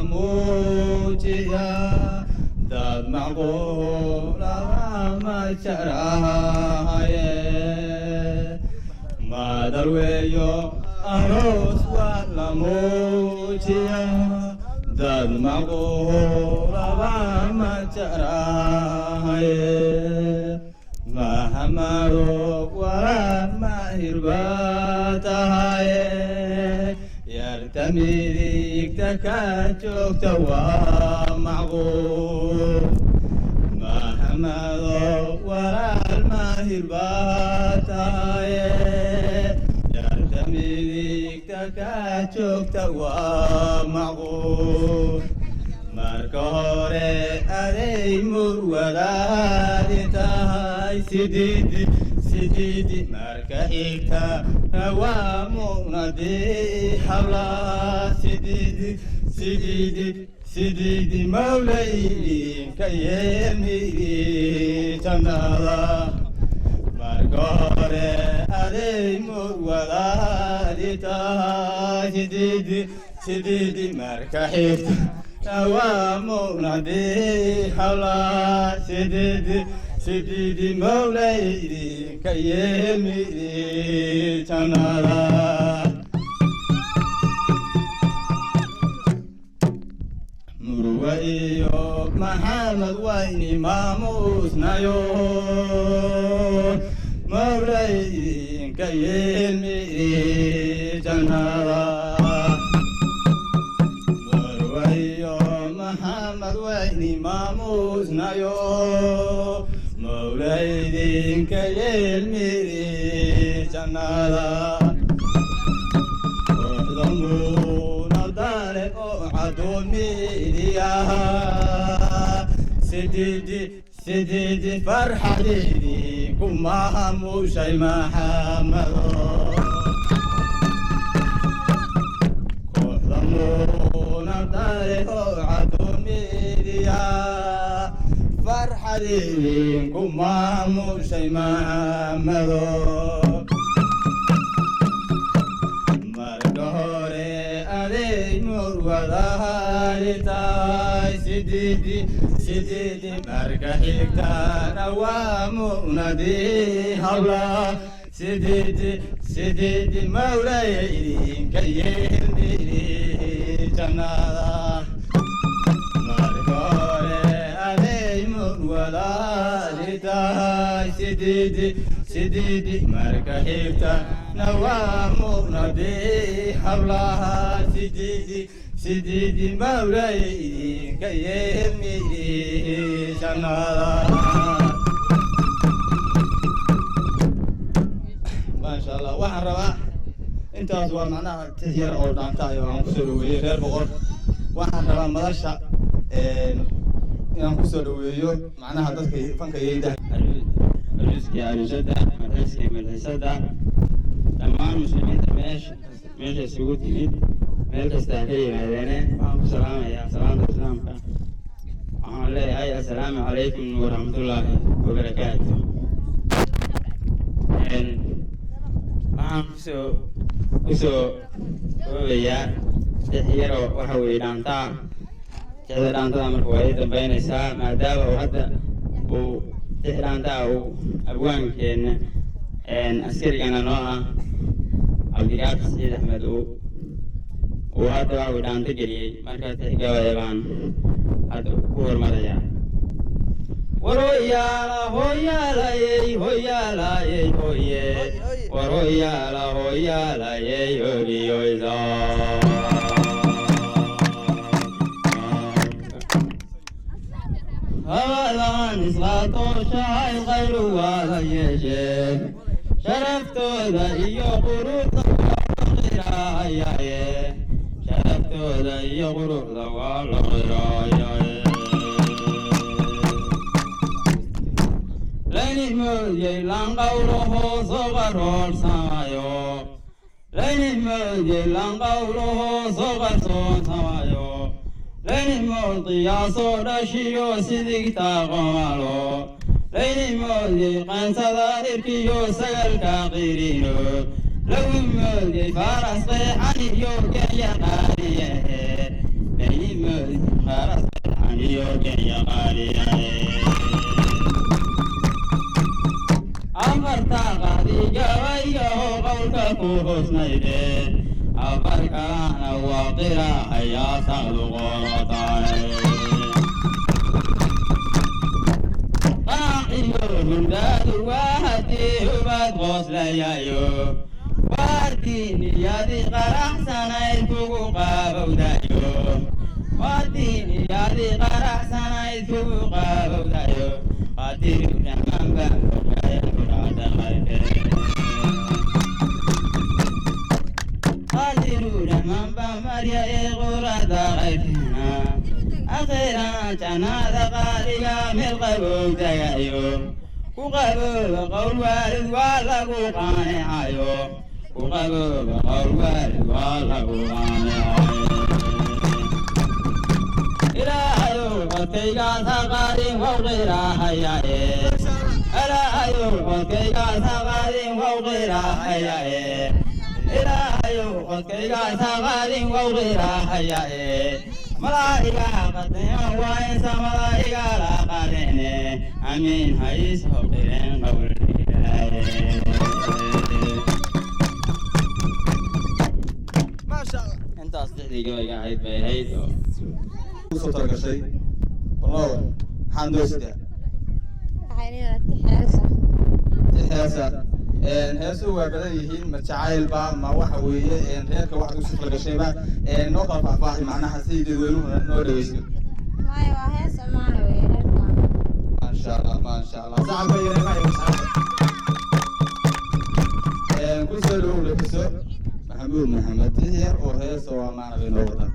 موجيا داد معقول ما شراي ما درويو أروس ولا موجيا داد معقول ما شراي ما همرو ولا ما هرباتاي يرتميك تكاتشوك توا معقول ما همرو ولا ما هرباتاي يرتميك تكاتشوك توا معقول markore adey murwadaadi tahay sididi marka xigta hawaamunadi habla sididi mawlaydinka yeelmigi jannada markore adey murwadaadi tahay sididi marka xigta ومنادي حولا سيدي مولاي كيمي تنالا مرويو محمد ويني ماموس نايو مولاي كيمي تنالا محمد ويني ماموس نايو مولاي كيلميري جنالا وضمونا دارك عدو ميريا سيدي فرحة ديدي كما موشي محمد وضمونا دارك فرحة لكم موشي محمدو مرقوري أدي نور وضاهالتاي سيدي مرقا حكتان واموندي هولا سيدي مولاي كيهني جنادا سيدي مركا حيبتا نوام نبي حولها سيدي مولاي كيمي جنالا ما شاء الله وحن ربا انت أصوى معناها تهير أو دانتاي وعن كسولوية غير بغر وحن ربا مدرشة inaan kusoo dhaweeyo macnaha dadka fanka yeeyda arjiska arjada madxisada dhammaan muslimiinta meesha isugu timid meel kasta ka yimaadeen waxaan ku salaamayaa salaanta islaamka waxaan leeyahay assalaamu calaykum waraxmatullaahi wabarakaatu waxaan kusoo koobayaa yaro waxa weeye dhaantaa تحرانتا مركو أي دنبينيسا مادام وحتى تحرانتا أبوان كين أسكري أنا نوعا عبدالقادر سيد أحمد وحتى ودان تجري مركز تحقا ويبان حتى كور مرجع ورويالا هويالا يي هويالا يي هوي ورويالا هويالا يي هوي يويزا هذا نسلاتو شاي غير ولا يجي شرفتو ذا يقرط غيرايا شرفتو ذا يقرط ولا غيرايا لاني مودي لانقوله صغر سمايو لاني مودي لانقوله صغر سمايو لاني مودي يا صورشيو سيدك تاغمالو لاني مودي قنصدا إركيو سقل كاقيرينو لو مودي فارس قيحاني يوكا يقاريه لاني لين خرس عن يوكي يا غالي أمرت غادي جويه قولك حسنيدي أفرك أنا وقرا يا سهل غلطاي من ذات وهدي وبد غسل يايو واديني يا ذي قرح سنايتو قابودايو واديني يا ذي قرح سنايتو قابودايو قادر من بان يا مراد غيرك قادر من بان مريا غراد غيرنا أخيرا جناد قارئا من القبول تيايو وقبول قول والد ولا قانعايو وقبول قول والد ولا قانعايو إلهيو قتيقا ثقاري وغيرا حياي إلهيو قتيقا ثقاري وغيرا حياي إلهيو قتيقا ثقاري وغيرا حياي ملائكة قدنا وإنسى ملائكة لا قدنا أمين هايس هقرين قول ما شاء الله أنت أصدقائي قوي قاعد بهيدو صوتك شيء والله حندوسته هسه heesu waa badan yihiin ma jacaylba ma waxa weeye reerka wax u soo gashayba noo kala faahfaahi macnaha sidii dadweynuhu noo dhageysto ما شاء الله صعب يا ما كل سؤال هو لكسو محمد هي وهي سوا معنا بنوضة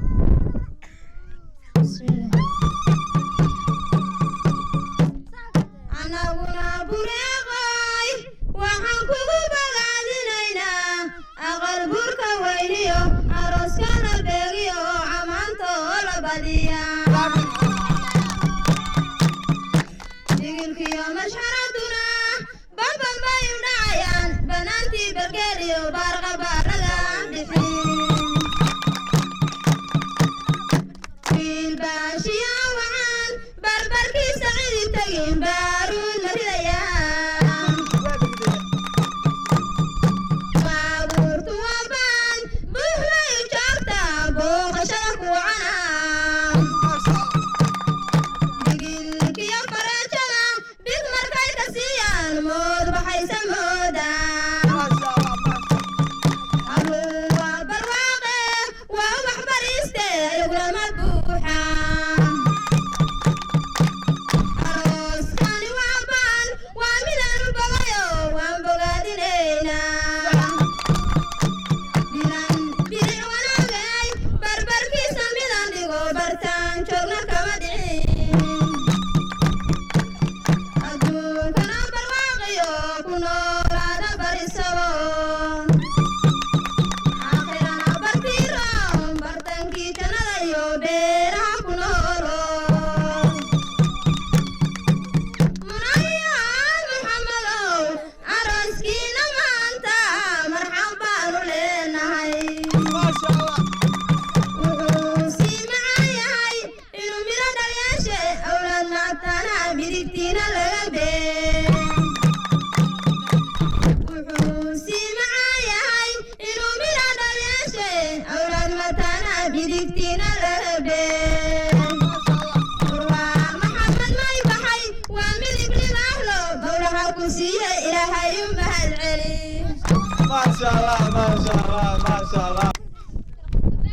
ما شاء الله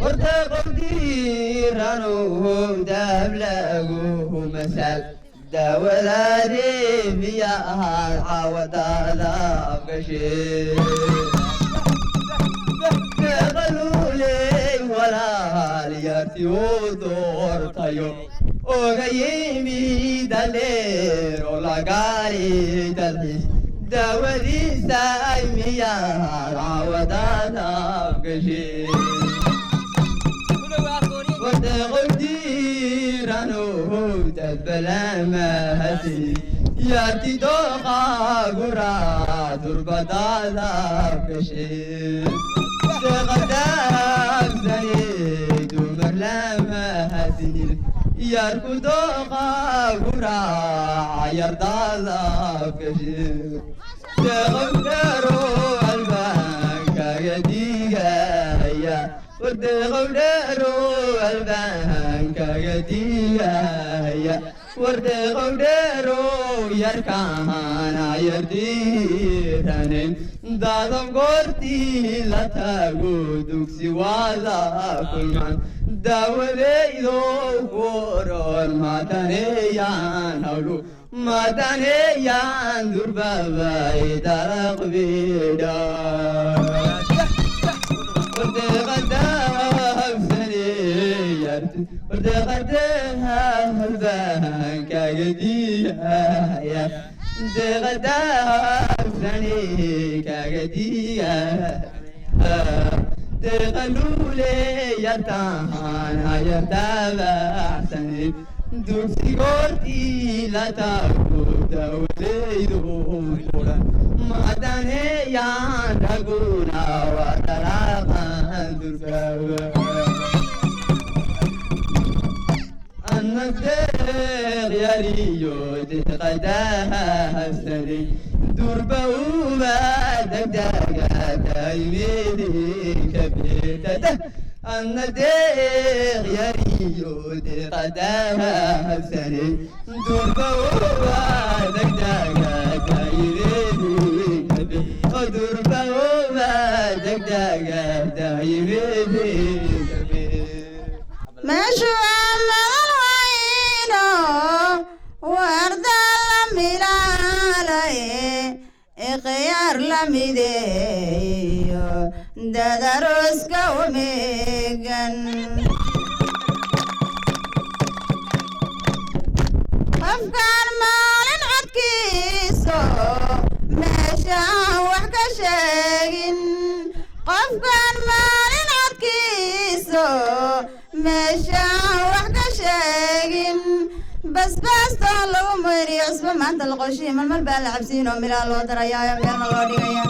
ورد قديرانهم دبلغوه مثل دولاري مياه عودانا بشير قالوا لي ولا لياتي ودور طيب وغيمي دلير ولا قاري دلحيس داودي سايميا عودانا بشير ودغدي رانو تبلا ما هدي ياتي دوغا غرا دربدالا بشير دغداك زيد ومرلا mahadinin yarkudo qabura yardada kashir deqdaro albanka yadigaya deqdaro albanka yadigaya deqdaro yarkana yardiranin dadam gorti latagu duksi wala kulman dawadeydo koron mataneyan hawlu mataneyan durbabay daraqbida وردغدها هلبان كاقديها دغدها فني كاقديها دغلولي يرتاحانا يرتابع سني دوسي قرتي لا تاكوت وليدو قرا مداني يان رقونا وطلاقا دربابا النصير يريو تقداها السري دربه دقدقة تايميدي كبيرته النصير يريو تقداها السري دربه دقدقة تايميدي كبيرته دربه دقدقة تايميدي كبيرته ماشو خيار لميدي دادروس كوميغن أفكار مالن عدكيسو ماشا وحكا شاقن أفكار مالن عدكيسو ماشا وحكا شاقن بس طالو مري عصب ما انت القشي من البال عبسينو ملا الوتر يا يوم الله ديا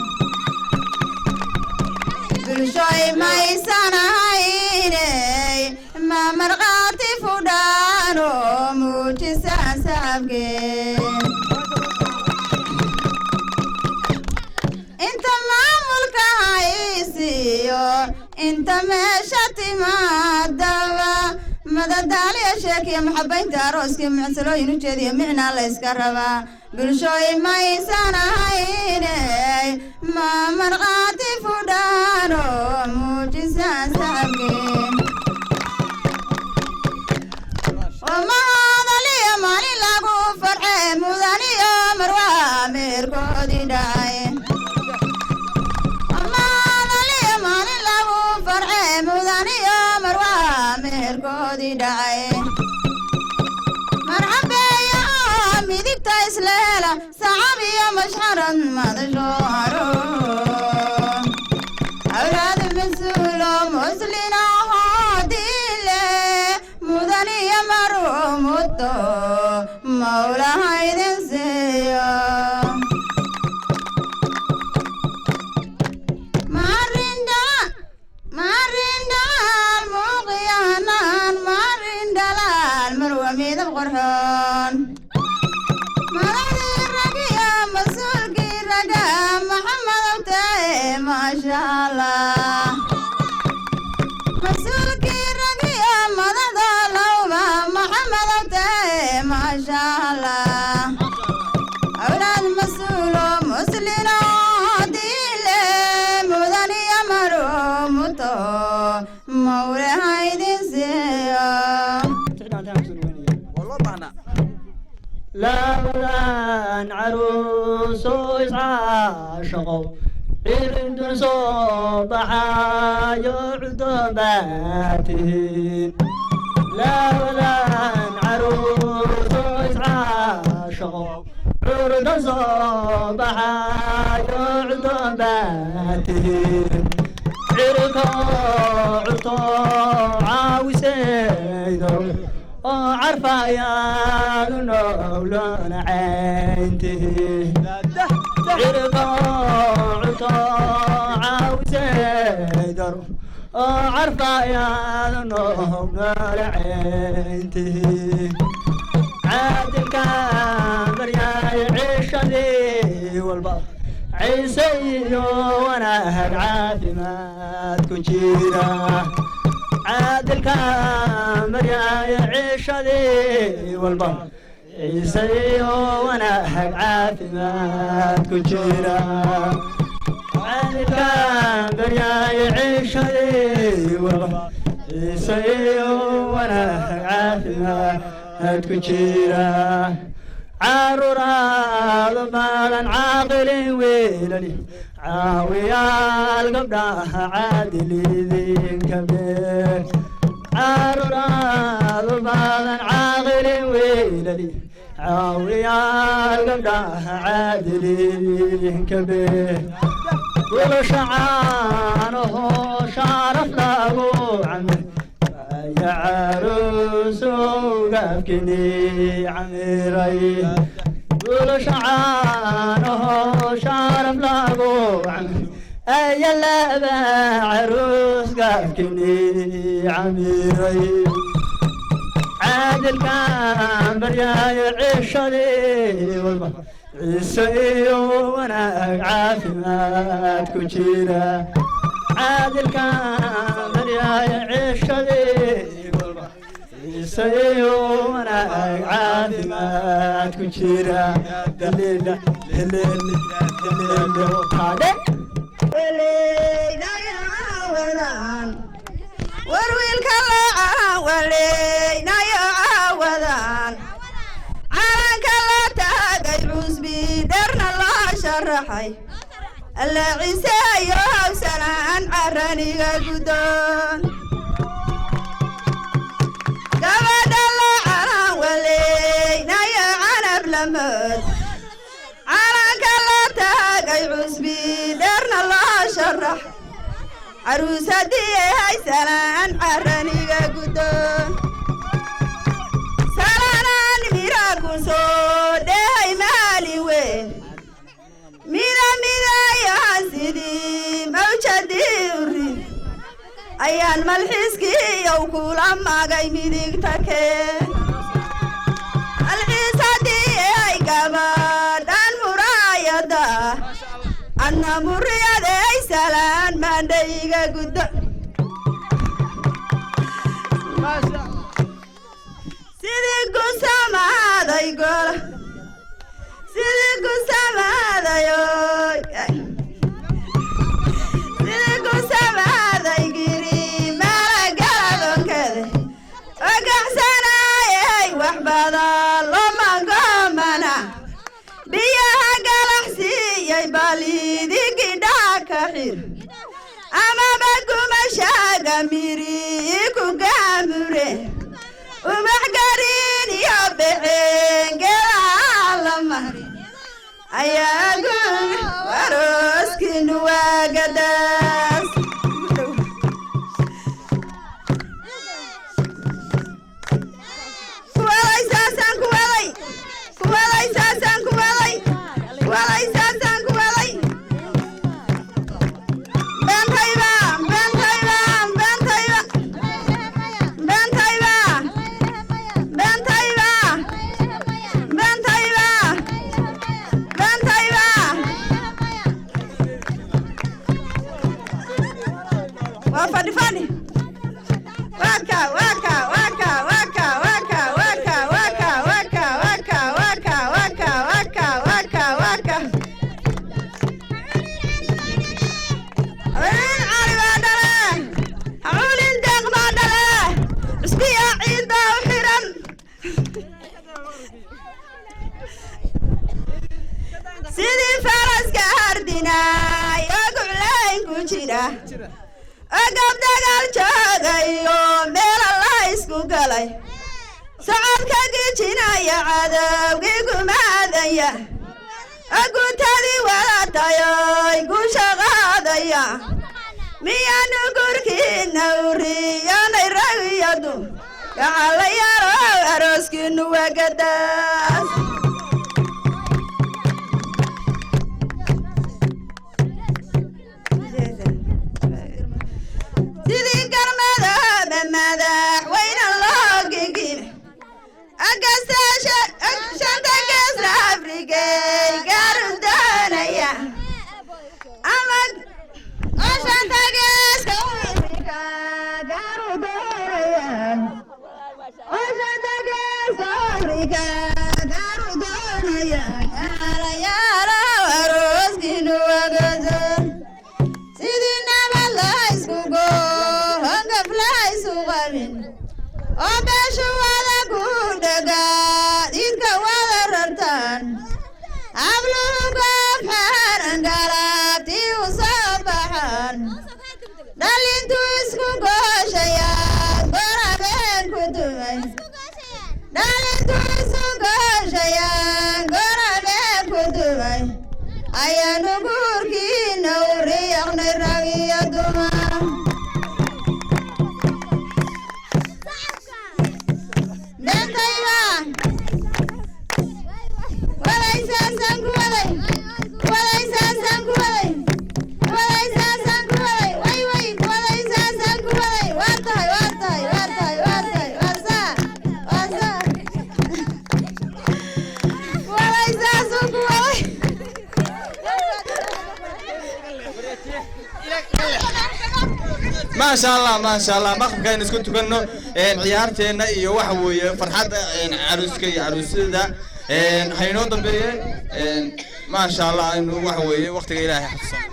كل شوي ما يسانا هايني ما مرغاتي فودانو موجي ساسابكي انت ما ملك عايسيو انت ماشاتي ما دوا ماذا دالي أشياء يا محبين تاروس كم عسلو ينجدي معنا الله يسكربا بالشوي ما يسانا هايني ما مرغاتي فودانو موجزا سابقين وما هذا لي مالي لاقو فرحي مذاني يا مروى ميركودي داي وما هذا لي مالي لاقو فرحي مذاني يا مروى ميركودي داي مرحبا يا ميديك تايسليلة صعبي يا مشعرا ما تشعرو أولاد مسؤولو مسلنا هاديلي مدني يا مرومتو مولا هايدن سيو القرآن مرحبا الرقية مسؤول كي رقا محمد وتاي ما شاء الله مسؤول كي رقية مدد اللوبة محمد وتاي ما شاء الله أولاد مسؤول مسلين عديلة مدني مرومتو مولى هايدي سيا لا عروس عاشقوا عند صباحا يعد باتين لا عروس عاشقوا عند صباحا يعد باتين عركو عاوسيدو عرفا يا نولون عينته عرقا عطا عاوزيدر عرفة يا النوم عينته عادل كامر يا عيش ذي والبر عيسي وانا هالعافي ما تكون جيرة عادل كامر يا عيش ذي والبر عيسي وانا هالعافي ما تكون جيرة عادل كامر يا عيش ذي والبر عيسي وانا هالعافي ما تكون جيرة عرورا ضمالا عاقل ويلني عاويا القبضة عادل ذين كبير عرورا ضمالا عاقل ويلني عاويا القبضة عادل ذين كبير ولو شعانه شعرف له عمه يا عروس وقفكني عميري ولو شعانه شارف لاقو عمي يا لابا عروس قفكني عميري عادل كامبر يا يعيش لي والله عيسي وانا عافي ما تكون جيرة عادل كامر يا يعيش لي والله عيسي وانا عافي ما تكون جيرة دليل دليل دليل وطالع ولينا يعاودان وروي الكلا ولينا يعاودان عالك لا تاقي عزبي درنا الله شرحي الله عيسى يا سلام عرني قدون قبل الله على ولينا يا عنب لمد عالك لا تاقي عزبي درنا الله شرح عروسة دي هاي سلام عرني قدون سلام ميراكو صود هاي مالي وين ميرا يا سيدي موجدي وري أيان ملحسكي يو كل ما جاي ميدك تكين الحسة دي أي كبار دان مرايدا أنا مريد أي سلام ما ديجا قد سيدي قسم هذا يقول سيدي قسم هذا يقول سيدي قسم هذا يقري ما رجعوا كذا وقحسنا يا وحبذا لما قامنا بيها قلحسي يا باليدي كدا كحير أما بقوم شاقة ميريكو قامره ومحقرين يا بعين قال مهري أياقون وروسكن وقداس كوالي ساسان كوالي كوالي ساسان كوالي كوالي ساسان كوالي بان طيبة بان طيبة بان طيبة بان طيبة بان طيبة بان طيبة بان طيبة وفادي فادي واكا واكا واكا واكا واكا واكا واكا واكا واكا واكا واكا واكا واكا واكا أولين عالي بادله أولين داق بادله اسبيع عيد وحرم سيدي فرس كهردنا يقول لين كجرا أقب دقال جاقايو ميل الله اسكو قلي سعاد كاقيتنا يا عذاب قيقو ماذايا أقو تادي ولا تايا يقو شغادايا ميا نقركي نوري يا نيراوي يدو يا علي يا رو أروسكي نوغداس سيدي ما شاء الله مقف كان اسكت كنو عيارتنا iyo waxa weeye farxad caruuska iyo caruusada hayno dambeeyay ma sha Allah inuu waxa weeye waqtiga Ilaahay xafsan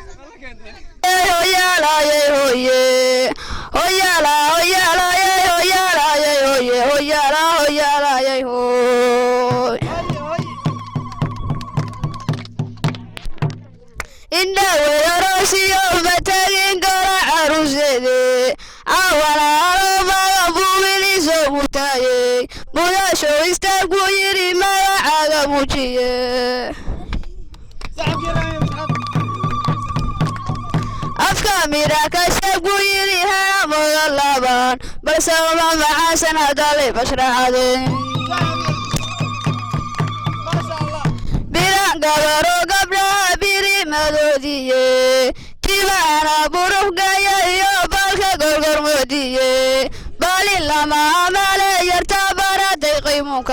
أفكاميرا كشبويري ها مغلبان بس ما معاشن هذا بشر عادي بيران قبرو قبلها بيري مدودية كيما أنا بروح جاية يوبالك قرقر مودية بالي لما عمل يرتبر تقيمك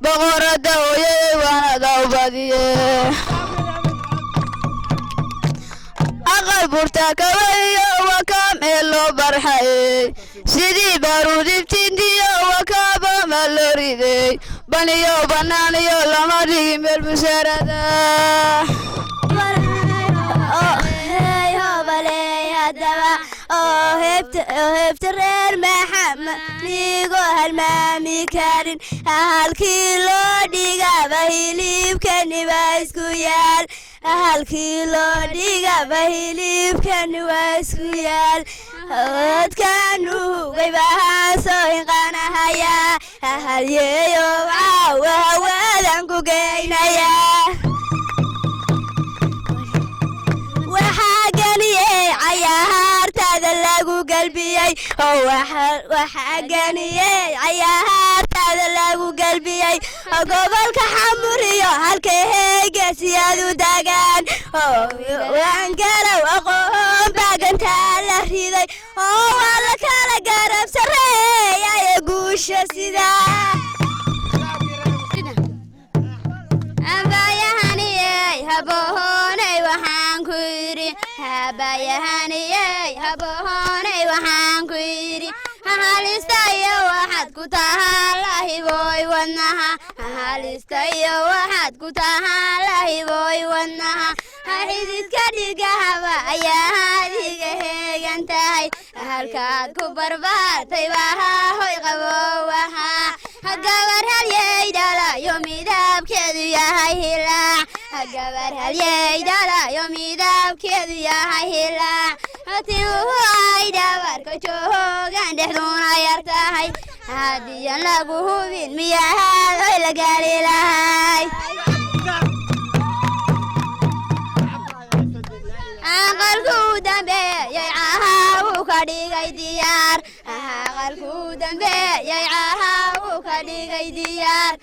بغور الدوية وانا دوبدية أقل برتك ويا وكامل برحي سيدي بارودي بتندي وكابا ملوريدي بنيو بنانيو لما دي بالبسرده هبت الرير محمد ليقو هالمامي كارين هالكيلو ديقا بهيليب كاني بايسكو يال هالكيلو ديقا بهيليب كاني بايسكو يال هاد كانو غيبها سوين قانا هيا هاليو عاو هوادانكو جينا يا وحاقني عيار تدلقو قلبي وحاقني عيار تدلقو قلبي قبلك حمريو هالكهيجة سيادو داقان وانقلوا اقوم باقن تالا ريدي والك على قرب سري يا يقوش سيدا هبوهوني وحان كويري هبايهاني هبوهوني وحان كويري هالستايا واحد كتاها لاهي بوي ونها هالستايا واحد كتاها لاهي بوي ونها هحيدت كديقا هبا يا هاديقا هيغانتاي هالكاد كبر بارتي باها هوي قبوها هقابر هاليايدالا يومي داب كيدو يا هايهلا هقابر هاليايدالا يومي داب كيدو يا هايهلا هاتيوه هايدابر كجوهو قاندحدونا يرتاهي هاديان لاقوه بين مياها هاي لقالي لاهاي aqalku dambeeyay caha uu ka dhigay diyaar aqalku dambeeyay caha uu ka dhigay diyaar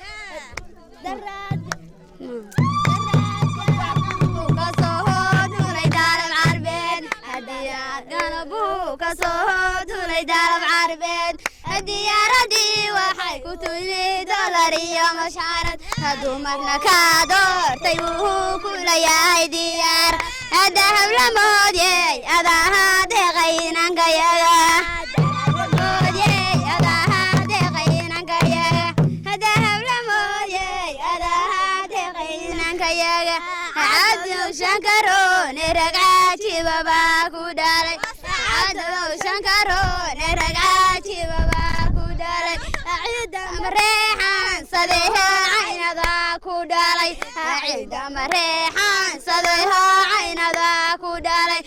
diyaaradii waxay ku tuli dollar iyo mashaarad hadduu marna kaa doortay wuu ku leeyahay diyaar adahab lamoodiyey adaha deeqaynankayaga adahab lamood عرون رقاتي بابا كودالي عيد مريحان صديها عين ذا كودالي عيد مريحان صديها عين ذا كودالي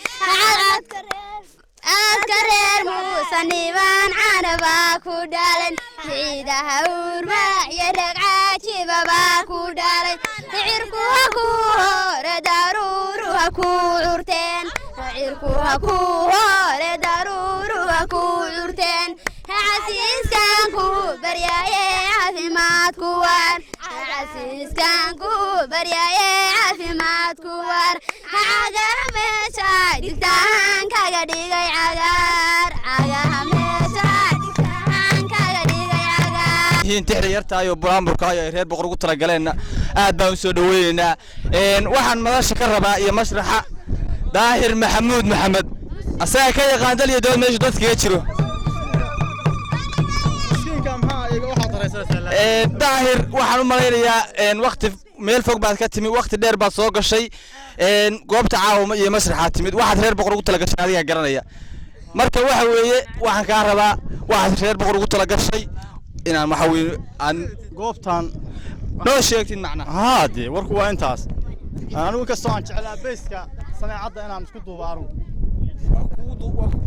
أذكرير موسى نيبان عنبا كودالي عيدها ورما يرقعاتي بابا كودالي عركوها كوهور داروروها كوعورتين عركوها كوهور داروروها كوعورتين عسيس كان كو برياي عافيمات كوار عسيس كان كو برياي عافيمات كوار عاقا هميشا دكتان كاقا ديغي عاقار عاقا هميشا دكتان كاقا ديغي عاقار هين تحري يرتايو برامبركايو رير بقر قطرة قالينا aad baan soo dhaweynaa waxaan madasha ka rabaa iyo mashraxa daahir maxamuud maxamed asaga ka yaqaan dal iyo dood meesha dadka jiro daahir waxaan u malaynayaa waqti meel fog baad ka timi waqti dheer baad soo gashay goobta caawimo iyo mashraxa timid waxaad reer boqor ugu tala gashay adiga garanaya marka waxa weeye waxaan ka rabaa waxaad reer boqor ugu tala gashay inaan waxa weeye aan goobtan noo sheegtin macnaha haade warku waa intaas anigu kastoo aan jeclaa beeska sameecadda inaan isku duubaaro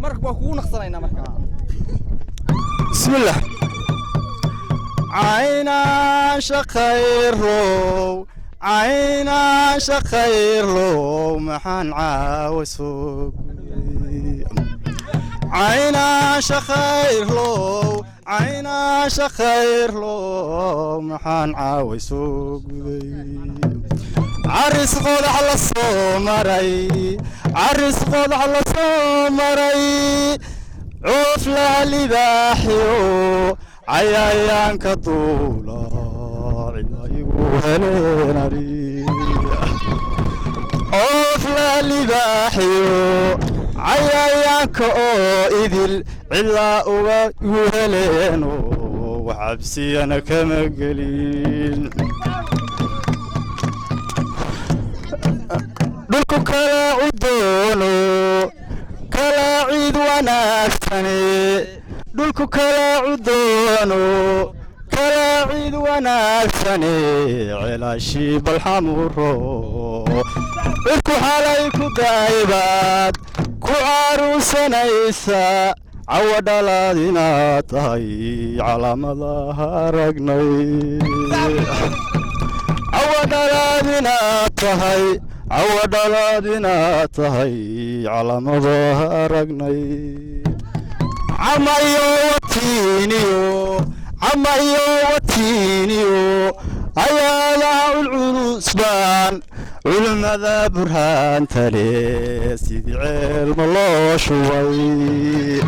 waa kugu naqsanaynaa marka bismillah عينا شخيرو عينا شخيرو محن عاوسوق عينا شخيرو عينا شخيرو محن عاوسوق عرس قول على الصومري عرس قول على الصومري عوف لالي باحيو عيان كطولا علاي وهليناري عوف لالي باحيو عيان كأوئذل علا وهلينو وحبسي أنا كما قليل دلكو كلا عدونو كلا عيد وناكسني دلكو كلا عدونو كلا عيد وناكسني علاشي بالحمورو إلكو حاليكو دايبات كو عروسانيسا عود الذين تهي على مظاهر رقني عود الذين تهي عود الذين تهي على مظاهر رقني عمايو وتينيو عمايو وتينيو أيالا العروسبان علم ذا برهان تلي سيدي علم الله شوي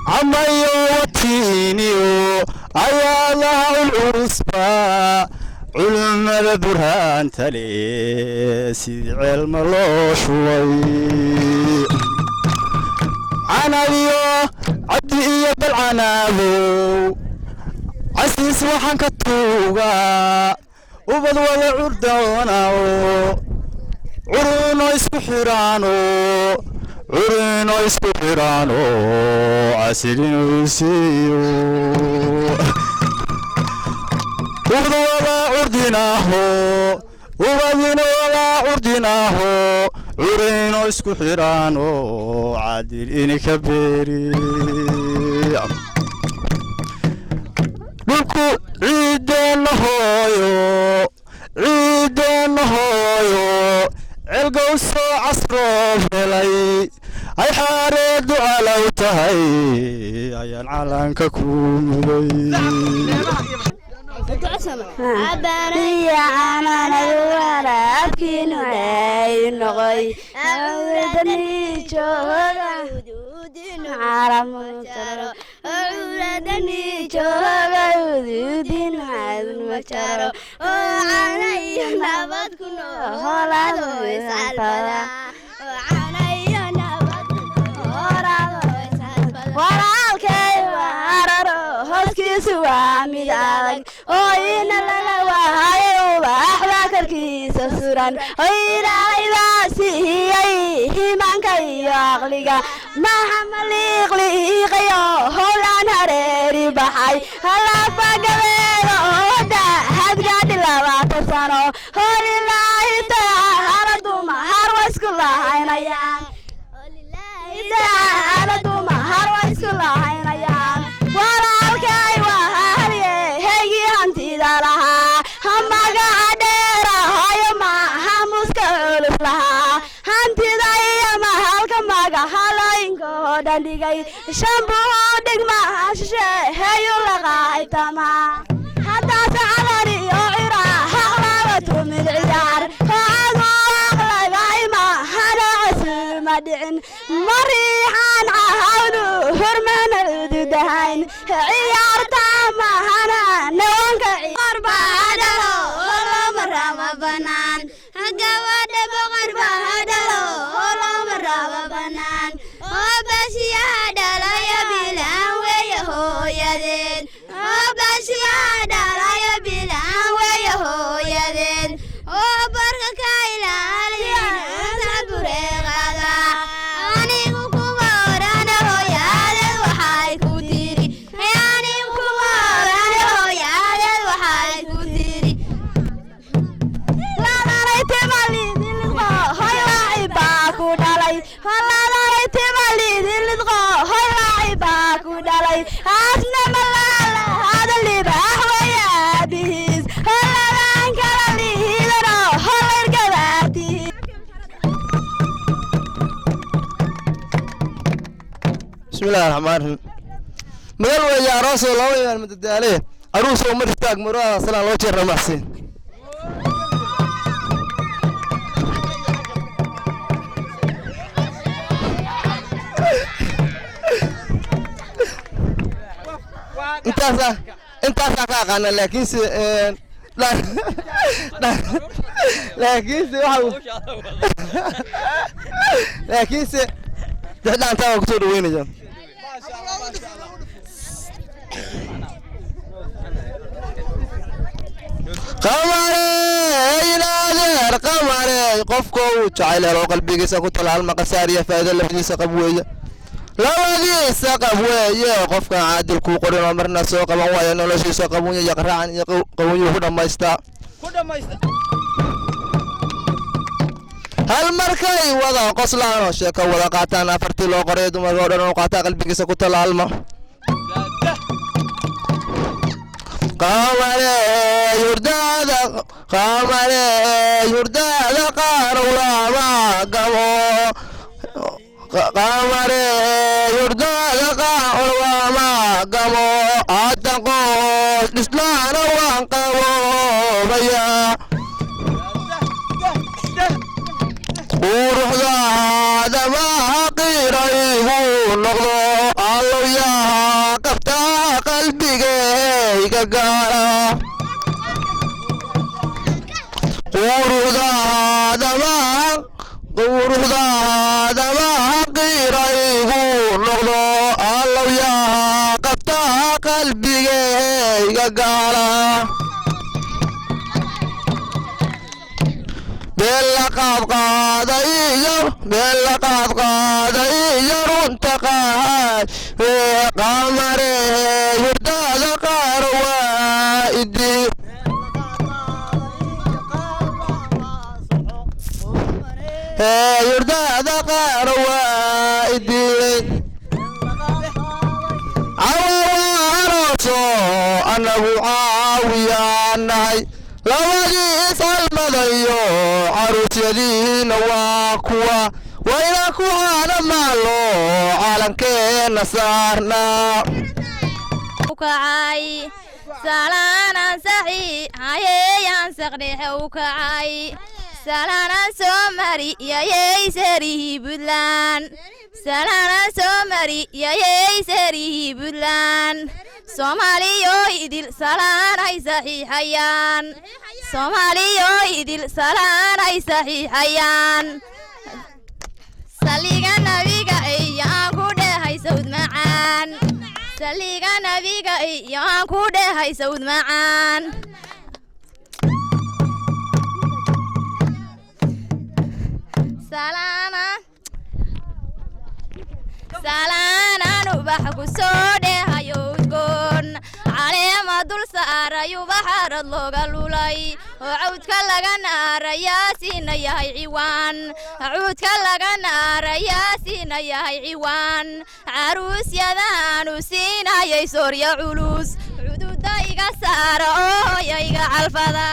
عمايو وتينيو أيالا العروسبان علم ذا برهان تلي سيدي علم الله شوي عنايو عبدي بالعنابو عسيس وحن كتوغا وبدوال عردوناو عرونو اسكو حيرانو عرونو اسكو حيرانو عسيرينو يسيو وبدوال عردناهو وبدوال عردناهو عرونو اسكو حيرانو عادل إني كبيري دلكو عيدين هويو عيدين هويو عالقوسو عصرو فيلي اي حارد علو تهي ايان علانك كومدي عبري أنا نورا أبكين وعي نغي أولدني جوهر ودودين عرم مجرى أولدني جوهر ودودين عرم مجرى وعلي نبات كنو هلاد ويسعى الفلا وعلي نبات كنو هلاد ويسعى الفلا ورالكي وعررو هسكيسو عميد عالك وإن لنا وهاي وأحبا كركيس سوران وإن عيباسي هي من كي يغلي عقلك ما حمليق ليقيا هولان هريري بحي هلا فقبيل ودا هاد قاد لما تصنو هولي الله تعالى دوما هروس كلها عينيان هولي الله تعالى دوما هروس كلها عينيان ولا الكاي وهالي هيجي هانتي دارها هم قادرة هاي ما هموس كلف لها هانتي دايا ما هالك ما قهلاينكو دندقي شامبو دقما ششي هيو لغاي تما حتى سعلاني يعيرا هغلبة من عيار هاقو أغلى قايمة هذا عسل مدعن مريحان عهونو هرمان الدهين عيار تاما هنا نوانك عيار هدلو هلا مرة ما بنان هقواد بغربة هدلو هلا مرة ما بنان وبس يهدلا يبيلان ويهو يدين وبس يهدلا يبيلان ويهو يدين وبرك كايلا علينا تبريغادا أنيقو كمارانا هو يادل وحاي كتيري أنيقو كمارانا هو يادل وحاي كتيري لا رأيت مالي دلغا هاي راعي باكو دالي لا رأيت مالي دلغا هاي راعي باكو دالي أسنا ملالا هذا اللي بحوى يا بيز هلا لانك اللي هيدنا هلا القباتي بسم الله الرحمن الرحيم مدل ويا عروس الله ويا المدد عليه عروس ومر استاق مراه صلى الله عليه وسلم انت قاقنا لكن لكن تحدى انت وقتو وين جا قمري قفكو جعل لو قلبيgiisa ku talaal maqasaariya faada lafdiisa qabweeya labadiisa qabweeya qofka caadil ku qorin marna soo qaban waaya noloshiisa qabunya yaqraan iyo qabunya ku dhamaysta hal markay wada qoslaan oo sheeko wada qaataan afartii loo qoray dumar oo dhan oo qaata qalbigiisa ku talaalma قمري يرداد قارورا ما قمو قمري يرداد قارورا ما قمو عتقو الإسلام وانقمو بيا وروح هذا ما قيريه نغضو الله يا كفتا قلبي قارا قوردا دما قيريه نغضو الله يا قفتا قلبي قارا باللقب قاضي رنتقاي قمري يرداد قاروائدي يرداد قاروائدي عوارسو أنا معاوية ناي لوجيس المضيو عروس يدين واكوا وينكوا أنا مالو عالم كينا صارنا وكعاي سالانا صحيح هاي ينسقني وكعاي سالانا سومري يا يسري بلان سالانا سومري يا يسري بلان سومالي يدل سالان هاي صحيحيان سومالي يدل سالان هاي صحيحيان سليغا نبيغا ايان كوده هاي سود معان سليغا نبيغا ايان كوده هاي سود معان سالانا سالان أنو بحكو سودة هيوتكون علي ما دول سارة يبحر اللوغة لولاي وعود كالغانا رياسين ياهي عوان عود كالغانا رياسين ياهي عوان عروس يدانو سينا يسور يا علوس عدو دايقا سارة يايقا عالفضا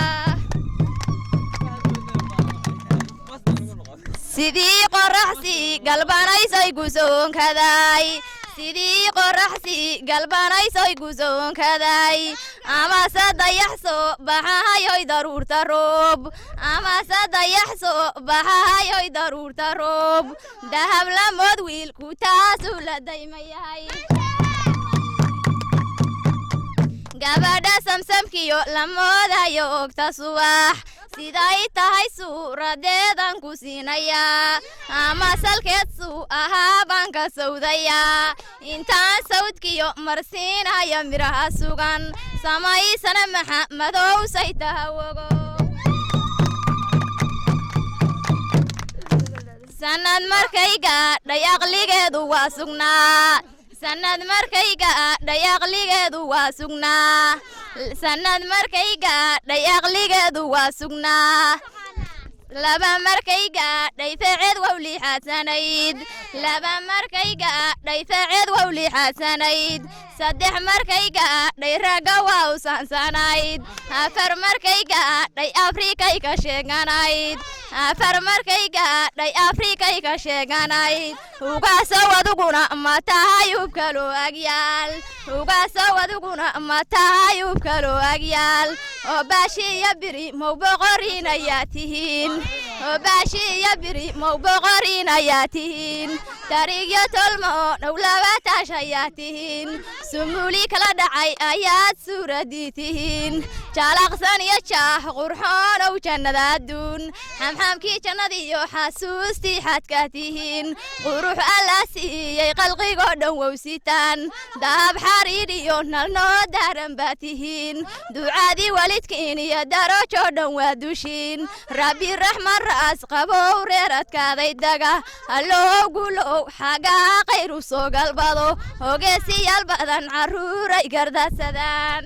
سيدي قرحسي قلباناي سايقوسون كذاي سيدي قرحسي قلباناي سايقوسون كذاي أما سادا يحسو بحايوي ضرور تروب أما سادا يحسو بحايوي ضرور تروب دهب لمود ويل كوتاسو لدايما ياي قبدا سمسمكيو لمودا يوكتا صباح siday tahay suuradeedan ku siinayaa ama salkeedsu ahaa baan ka sawdayaa intaan sawdkiyo marsiinaya miraha sugan samaysana maxamadow saytahawogo sanad markay gaadhay aqligeedu waa sugnaa sanad markay gaadhay aqligeedu waa sugnaa sanad markay gaadhay aqligeedu waa sugnaa laba markay gaadhay faced wawli xasanayd laba markay gaadhay faced wawli xasanayd saddex markay gaadhay ragga waa u sansanayd afar markay gaadhay afrikay ka sheeganayd afar markay gaadhay afrikay ka sheeganayd ugaasow adiguna ma tahay ubkaloo agyaal ugaasow adiguna ma tahay ubkaloo agyaal oo baashiya biri mow boqorin ayaa tihiin oo baashiya biri mow boqorin ayaa tihiin tarigyo tolmo oo dhow labaataash ayaa tihiin sumuli kala dhacay ayaad suuradii tihiin jaalaqsan iyo jaah qurxoonow jannada adduun xamxamkii jannadiiyo xasuustii xadkaa tihiin qurux alla siiyey qalqigoo dhan wowsitaan dahab xariidh iyo nalnoo daaran baa tihiin ducaadii walidkiin iyo darajoo dhan waa dushiin rabbi raxman ra'as qabow reer adkaaday daga alloo gulow xagaa qayru soo galbado hogeesiyaal badan carruuray gardasadaan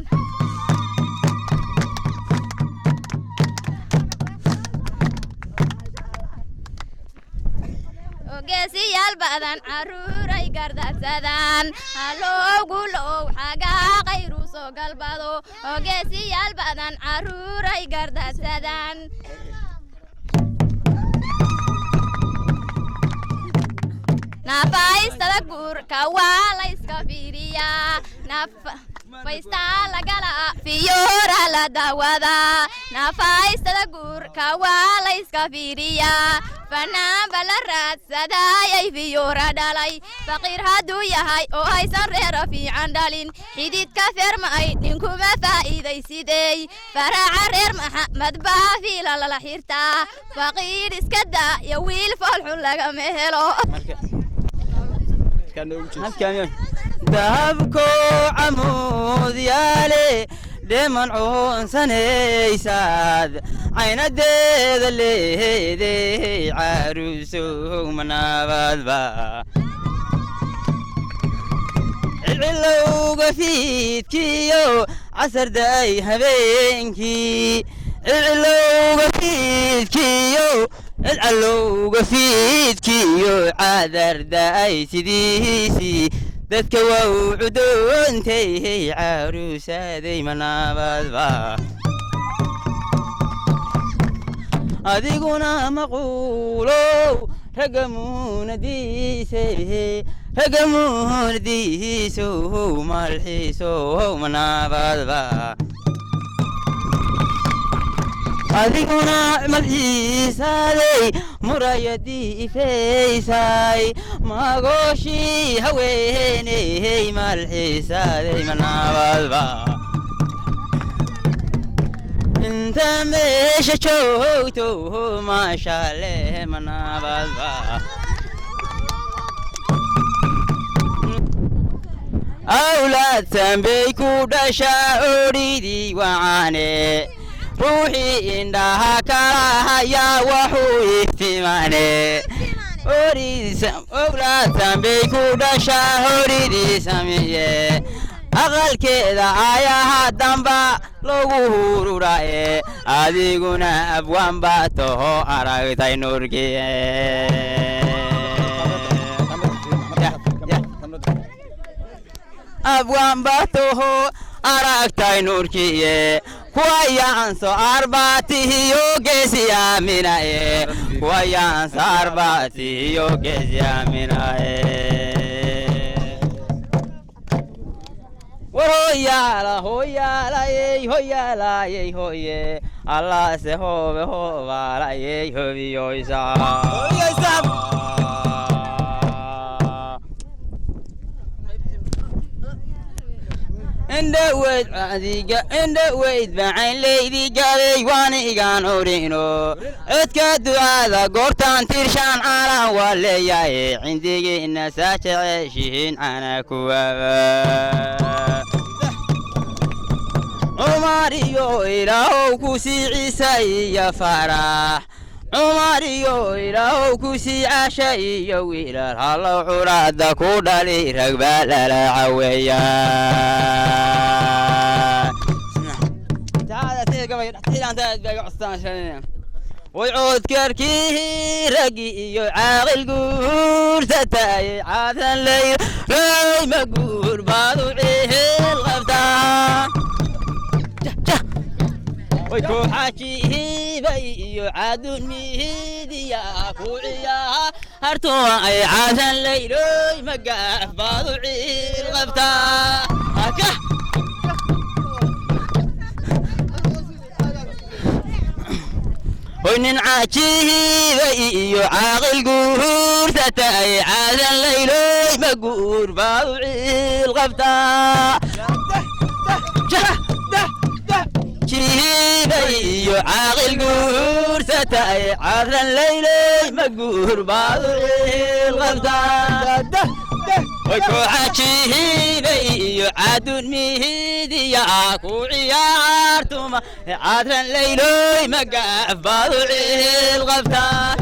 hogeesiyaal badan carruuray gardasadaan alloo gulow xagaa qayru soo galbado hogeesiyaal badan carruuray gardasadaan nafaystada guurka waa la iska fiiriyaa nafaystaa lagala fiyoora la daawadaa nafaystada guurka waa la iska fiiriyaa fanaanba la raadsadayay fiyoora dhalay faqiir hadduu yahay oo haysan reera fiican dhalin xididka fermay ninkuma faa'iidaysidey faraaca reer maxamed baa fiila lala xirtaa faqiir iska daa iyo wiil foolxun lagama helo dahabko camuud yaale dheeman coonsanaysaad caynadeeda leeday caruusow manaabadba cilcilowga fiidkiyo casarday habeenkii cilcilowga fiidkiyo cilcilowga fiidkiyo cadarday sidiisii dadka waa u cudoontay caruusaday manaabadba adiguna maquulow ragga muunadiisow malxiisow manaabadba adiguna malxiisaaday murayadii ifaysay magooshii haweeney malxiisaaday manaabadba inta meesha joogto maashaaleh manaabadba awlaad sanbay ku dhashaa odhidii wacaane ruuxii indhaha kala hayaa waxuu iftimaane أولاد بيكودا شهوري سامية أقل كذا آيا دمبا لغو راي أديقنا أبوان باتو أراغتاي نوركي أبوان باتو أراغتاي نوركي كويانسو أرباتي يوغيسي آميناي كويانسو أرباتي يوغيسي آميناي وهويالا هويالا يي هويالا يي هوي الله سهوبه هوبالا يي هوي يويسا عند ويد عديقة عند ويد بعين ليدي قالي واني قانورينو اتكادو هذا قرطان ترشان على واللياي عندي الناس تعيشين انا كوابا عماريو إلهو كوسي عيسى يا فرح عماريو إلهو كوسي عشاي يا ويلال هلا عراد كودا لي رقبة لا عويا تعال تيجي أنت بقى عصام شنو ويعود كركي رقي عاقل قور ستاي عاثن لي راي مقور باضوعيه الغفتان ويكو حاكي بي يعادون ميدي يا كوعيا هرتوا اي عاثن لي راي مقاف باضوعيه الغفتان هكا وين عاجيه بي عاقل قور ستاي عاذن ليلي مقور باوعي الغفتا بي عاقل قور ستاي عاذن ليلي مقور باوعي الغفتا ويكو عاجيه بي عادون ميدي يا كوعيارتما عادن ليلوي مقاف باضوعي الغفتان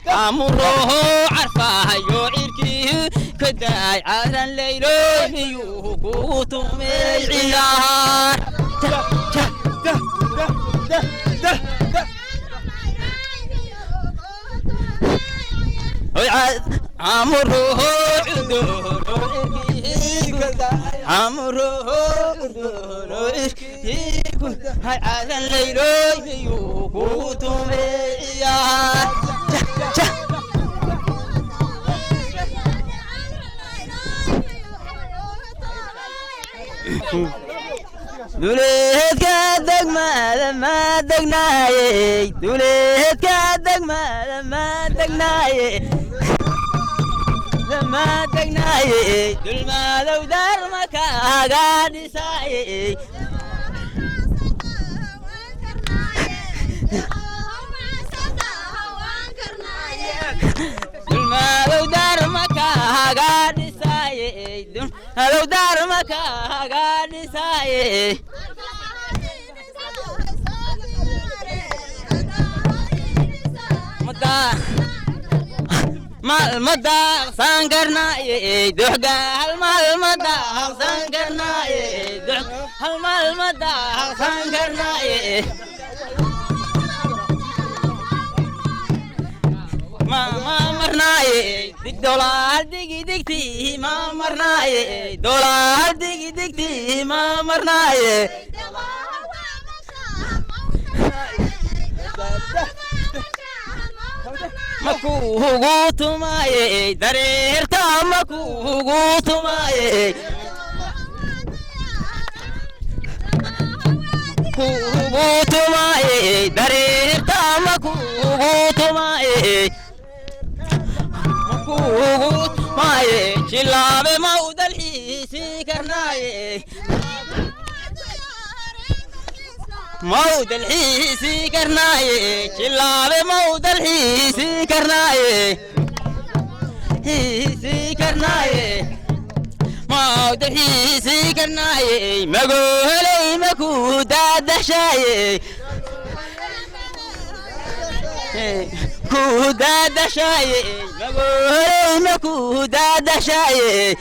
أمره عرفها يوعيركي كداي عادن ليلوي ميوه كوتم العيار عمره عدور عمره عدور هاي على الليل يوكوتم يا دوليت كادك ما دقناي دوليت كادك ما دقناي ما دقناي دول ما لو دار مكا قاعد ساي دول ما لو دار مكا قاعد ساي دول لو دار مكا قاعد ساي مال مدار سانقرنا يدحقا المال مدار سانقرنا يدحقا المال مدار سانقرنا ما مرنا دولار دقي دقتي ما مرنا دولار دقي دقتي ما مرنا مكوهو تماي دريرتا مكوهو تماي كوهو تماي دريرتا مكوهو تماي مكوهو تماي شلاب مود الحيسي كرناي مود الحيسي كرناي شلاب مود الحيسي كرناي حيسي كرناي ما دحيسي كناي مقولي مكودا دشاي كودا دشاي مقولي مكودا دشاي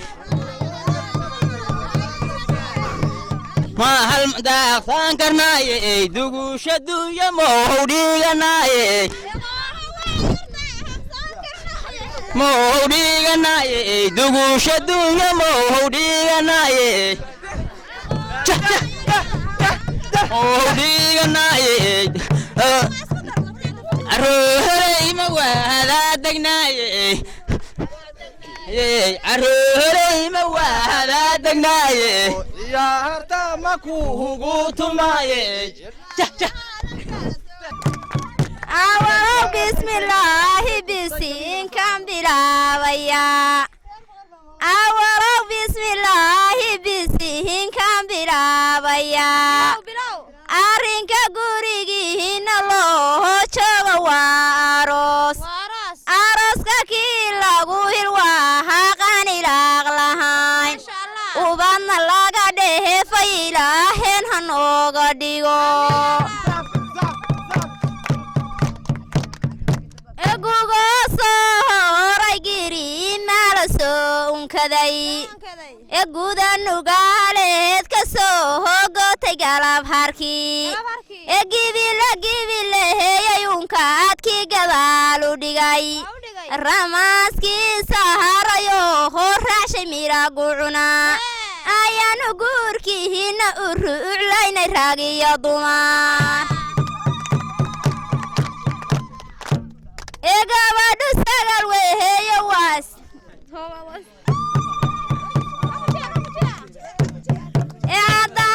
ما هالمدافن كرناي دوغوش دويا مودي غناي مودي غناي دوغوش دويا مودي غناي مودي غناي أروهي موهلا دقناي أروهي موهلا دقناي يا هرتا ماكو قوت ماي أولو بسم الله بسين كان بلاويا أولو بسم الله بسين كان بلاويا أرنك قريقين الله شوى واروس أروس كي لغوه الواها غاني لاغلهاين وبان الله قده فإلهين هنو قديغو egugo sooray giri maalasoon kaday eguda nugaaleed ka soo hogotay galab harkii egibile heyayunkaadkii gadaal u dhigay ramaaskii saharayo horraashay miragu cuna ayaanu guurkiihina u ruuclaynay raagiyo dumar gabadhu sagal weheeyo waas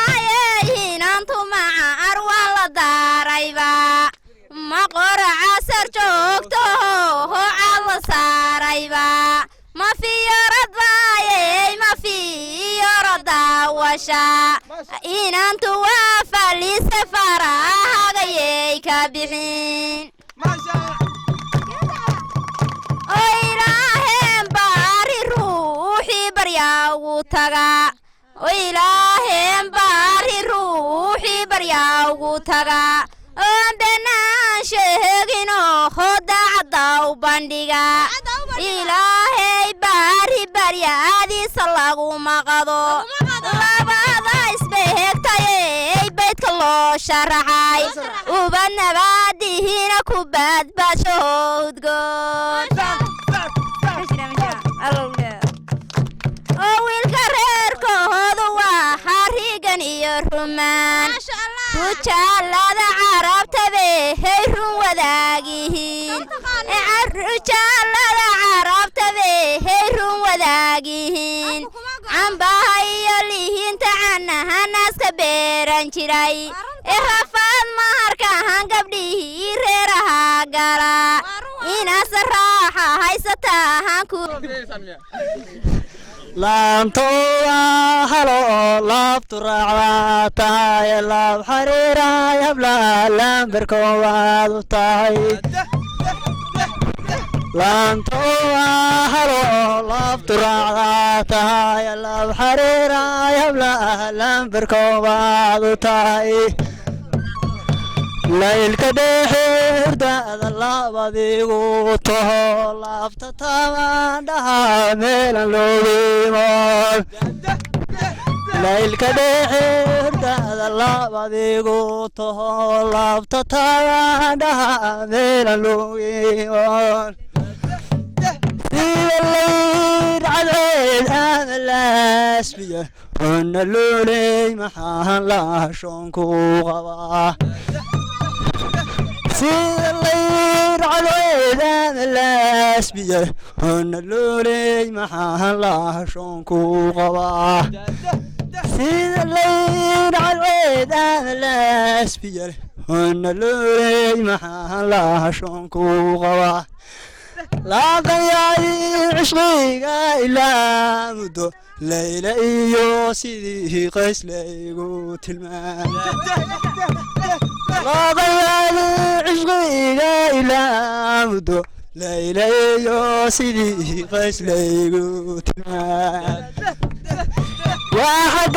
adaayehinantu maca arwaan la daarayba ma qora casar joogtoho hocaad la saarayba ma fiyorad baayey ma fiyoro daawasha inantu waa faliise farahagayey ka bixin إلهين باري روحي برياو تغا إلهين باري روحي برياو تغا عندنا شهقينو خدا عداو بانديغا إلهي باري بريادي صلاقو مقضو لبادا اسبهكتاي بيتك الله شرحاي وبنبادي هنا كوباد باشود قول wiilka reerkoodu waa xariigan iyo rumaan rujaalada carabta behay run wadaagihiin rujaalada carabta behay run wadaagihiin cambaha iyo lihiinta canaha naaska beeran jiray rafaad maharkahan gabdhihii reeraha gala inaas raaxa haysatahan ku laantowa halo laabtu raacdaa tahay laab xariiray habla lambarkoowaad u tahay laantowa halo laabtu raacdaa tahay laab xariiray habla lambarkoowaad u tahay laylka dhexe hurdaada labadigu taho laabta tabaandhaha meelan loogiimoon laylka dhexe hurdaada labadigu taho laabta tabaandhaha meelan loogiimoon sida layr cadeed aada laasbiya hona looley maxaan laashoonku qabaa sida layr cadeed laasbiya hona looley maxaan laashoonku qabaa sida layr cadeed laasbiya hona looley maxaan laashoonku qabaa laaqayaay cishqiga ilaa muddo layla iyo sidii qays laygu tilmaamay laaqayaay cishqiga ilaa muddo layla iyo sidii qays laygu tilmaamay واحد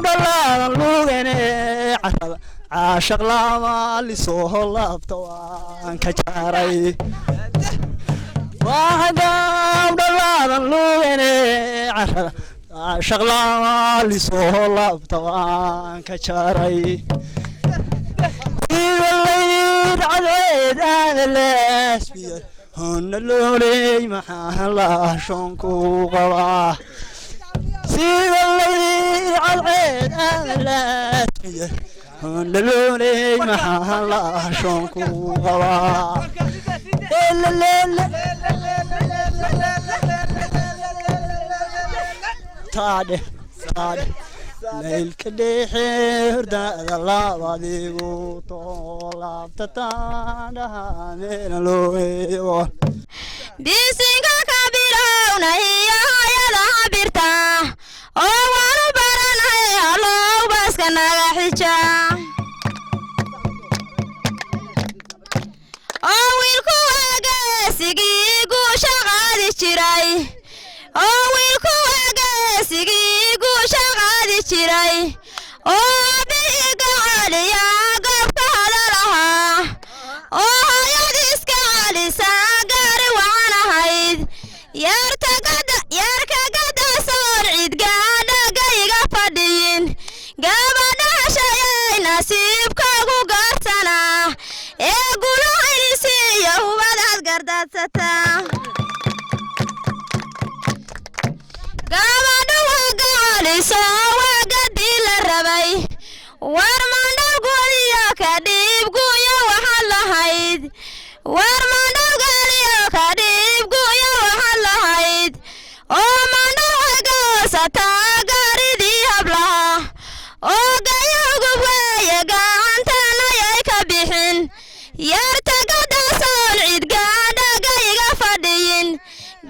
الله لوغني عاشق لما اللي سوه لابطوان كجاري واحد الله لوغني عاشق لما اللي سوه لابطوان كجاري الليل عديد هذا الاسبيع هن اللولي محل شونكو قواه سيب الليل عديد هذا الاسبيع هن اللولي محل شونكو قواه تاده ليل كديحير دا الله وديغو طلب تتاندها من لويو بيسينكا كبيرونا هي هيدا عبرتا oo waanu baranay allow baaska naga xija oo wiilku agaasigii guusha qaadi jiray oo wiilku agaasigii guusha qaadi jiray oo biga caliya goobka hadalahaa oo hayad iska calisa gaari wacan ahayd yarka gada soor cid gaadhagayga fadhiyin gabadhaashayay nasiibkaagu gaarsanaa ee gulahaynisiiyo hubadaad gardadsataa gabadhu waa gacaliso waa gadii la rabay war mandhawgoliyo ka dhiibguyo waxaad lahayd war mandhawgoliyo ka dhiibguyo waxaad lahayd oo mandhawagoosataa gaaridii hablaha oo gayowgu waaye gacantanayay ka bixin yarta gadasoon cid gaadhagayga fadhiyin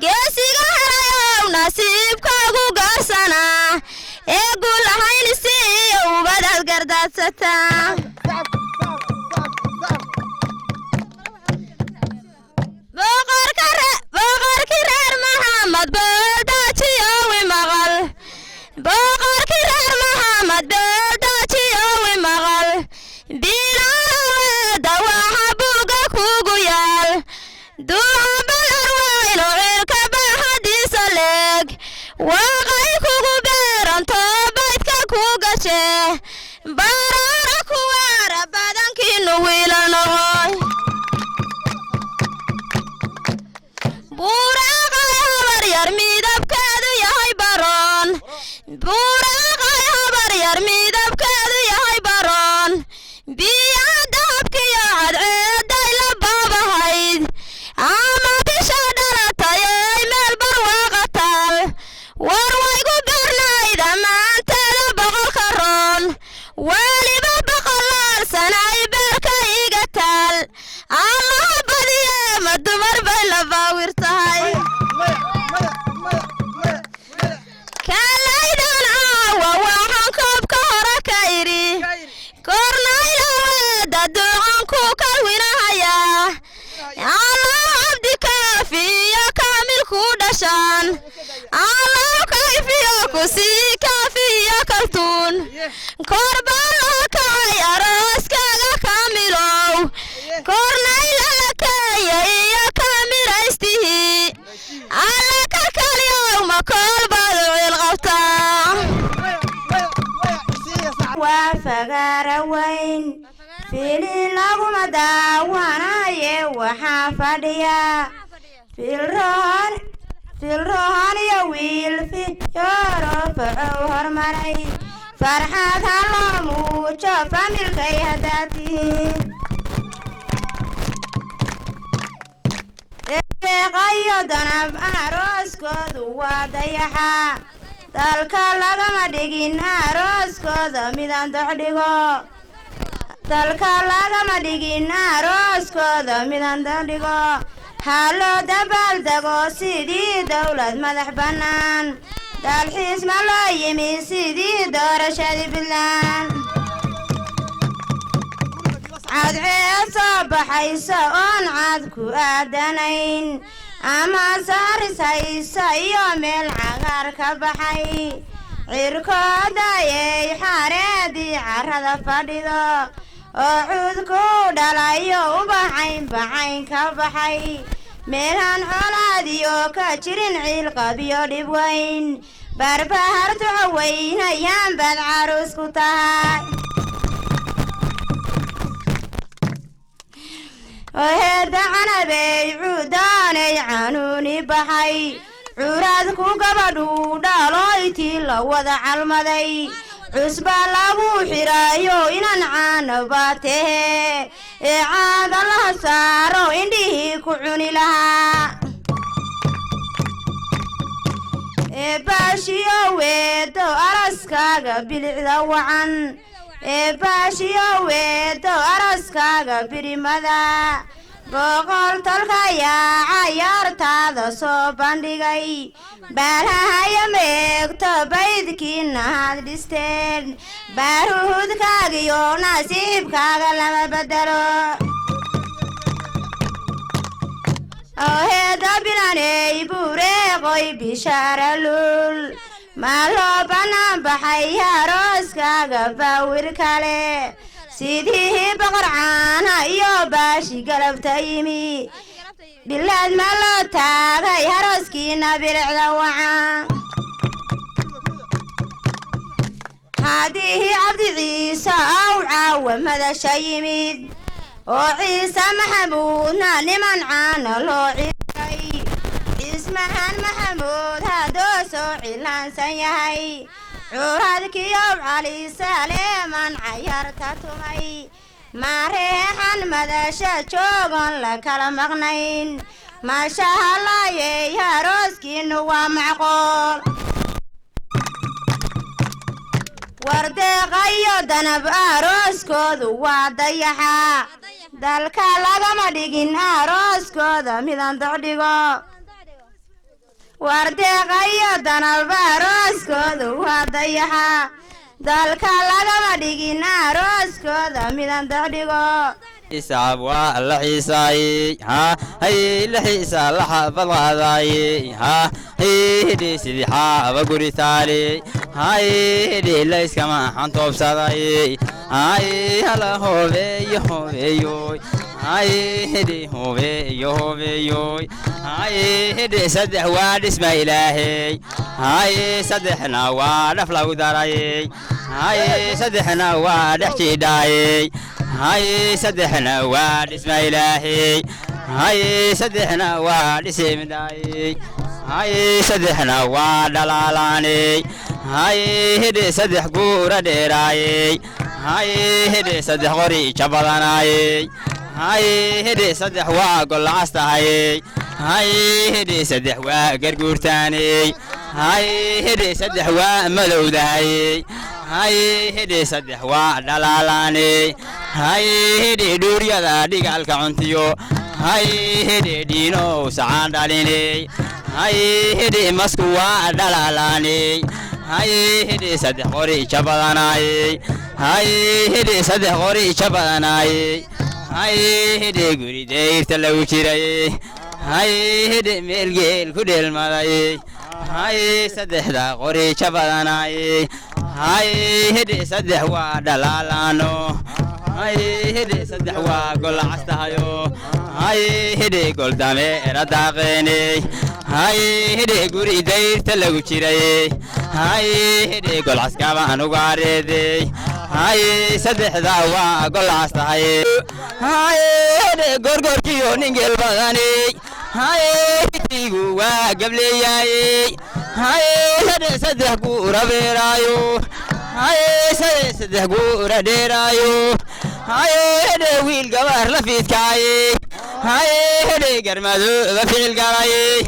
geesiga helayow nasiibkaagu gaarsanaa ee gulahaynisiiyo ubadaad gardadsataa boqorkii reer maxamed beeldaajiyowi maqal boqorkii reer maxamed beeldaajiyowi maqal bilaaweda waxa buuga kugu yaal duuca balar wayno cirka baaxadiisa leeg waaqay kugu beeranto baydka ku gashe baraara kuwaara badankiinu wiila noqoy buuraaqay habar yar midabkeedu yahay baroon buuraaqay habar yar midabkeedu yahay baroon biyaa dahabkiyo cadceeday la baabahayd ama bisha dhalatay ay meel barwaaqa taal war waygu barnayd ammaanteeda boqolka roon weliba boqolaal sana ay beerka iga taal allaha badiye ma dumar bay la baawir tahay kalaydan caawa waxaan koobka hore ka idhi kornaylaweeda duucan ku kalwinahayaa allow cabdi kaafi iyo kaamil ku dhashaan allow kayfiyo ku sii kaafi iyo kaltuun korbaan loo kacay arooskaaga kaamilow kornaylalakeeya iyo kaamiraystihii alla ka kaliyow ma koolbaad ciil qabtaa waa fagaara weyn filin laguma daawanaye waxaa fadhiya filroon iyo wiil fiyooro facow hormaray farxad ha loo muujo familkay haddaad tihiin deeqayo danab arooskoodu waa dayaxa dalka lagama dhigin arooskooda midaan docdhigo dalka lagama dhigin arooskooda midaan docdhigo ha loo dabaaldego sidii dowlad madax bannaan dalxiis ma loo yimi sidii doorashadii puntland cadceed soo baxaysa oon cad ku aadanayn ama saarisaysa iyo meel cagaar ka baxay cirkoodayay xaareedii carrada fadhido oo cuudku dhalayo ubaxayn bacayn ka baxay meelaan colaadiyo ka jirin ciilqabiyo dhib weyn barbahartu caweynayaan baad caruus ku tahay heeda canabey cuudaanay canuuni baxay cuuraadku gabadhu dhaalooytii la wada calmaday cusbaa lagu xidhaayo inan caanaba tehe ee caada laha saaro indhihii ku cuni lahaa ee baashiyo weedo araskaaga bilicda wacan ee baashiyo weedo araskaaga birimada boqol tolkayaa cayaartaada soo bandhigay baarahaya meegto baydkiina had dhisteen baaruhudkaagiyo nasiibkaaga lama bedelo heeda bilaney buureeqoy bishaara lul maa loo bannaan baxay arooskaaga baawir kale sidii boqor caana iyo baashi galabta yimi bilaad ma loo taagay arooskiina bilicda wacan haddii cabdi ciise aw caawa madasha yimid oo ciise maxamuudna niman caana loo ciray cismahan maxamuud haddoo soo cilaansan yahay curadkiyow cali saleeman cayaarta tumay maareexan madasha joogon la kala maqnayn maashahalaayey arooskiinu waa macquul wardeeqayo danab arooskoodu waa dayaxa dalka lagama dhigin arooskooda midan docdhigo wardeeqayo danab arooskoodu waa dayaxa dalka lagama dhigin arooskooda midan docdhigo isaab waa la xiisaayey hay la xiisa la xafadqaadaayey hidhi sidii xaaba guri taaley hidhi layskama xantoobsadayey hala hoobeeyo hoobeeyoy hidhi hoobeeyo hoobeeyoy hidhi saddex waa dhisma ilaahey saddexna waa dhaf lagu darayey saddexna waa dhex jiidhaayey saddexna waa dhisma ilaahey saddexna waa dhisimdaayey saddexna waa dhalaalaaney hidhi saddex guura dheeraayey hidhi saddex qori jabadanaayey hidhi saddex waa gollacastahayey hidhi saddex waa garguurtaaney hidhi saddex waa madowdahayey hidhi saddex waa dhalaalaaney hidhi dhuuryada dhigaalka cuntiyo hidhi dhiinow sacaan dhaliney hidhi masku waa dhalaalaaney hidhi saddex qori jabadanaayey hidhi saddex qori jabadanaayey hidhi guri dayrta lagu jirayey hidhi meelgeel ku dheelmadayey saddexda qori jabadanaayey hidhi saddex waa dhalaalaano hidhi saddex waa gollacastahayo hidhi goldameera daaqeeney hidhi guri dayrta lagu jirayey hidhi golcaskabaan ugaareedey saddexda waa gollacastahayey hidhi gorgorkiyo ningeel badaney hidhigu waa gableeyaayey hidhi saddex guura beeraayo saddex guura dheeraayo hidhi wiil gabaar la fiidkaayey hidhi garmadooba ficil galayey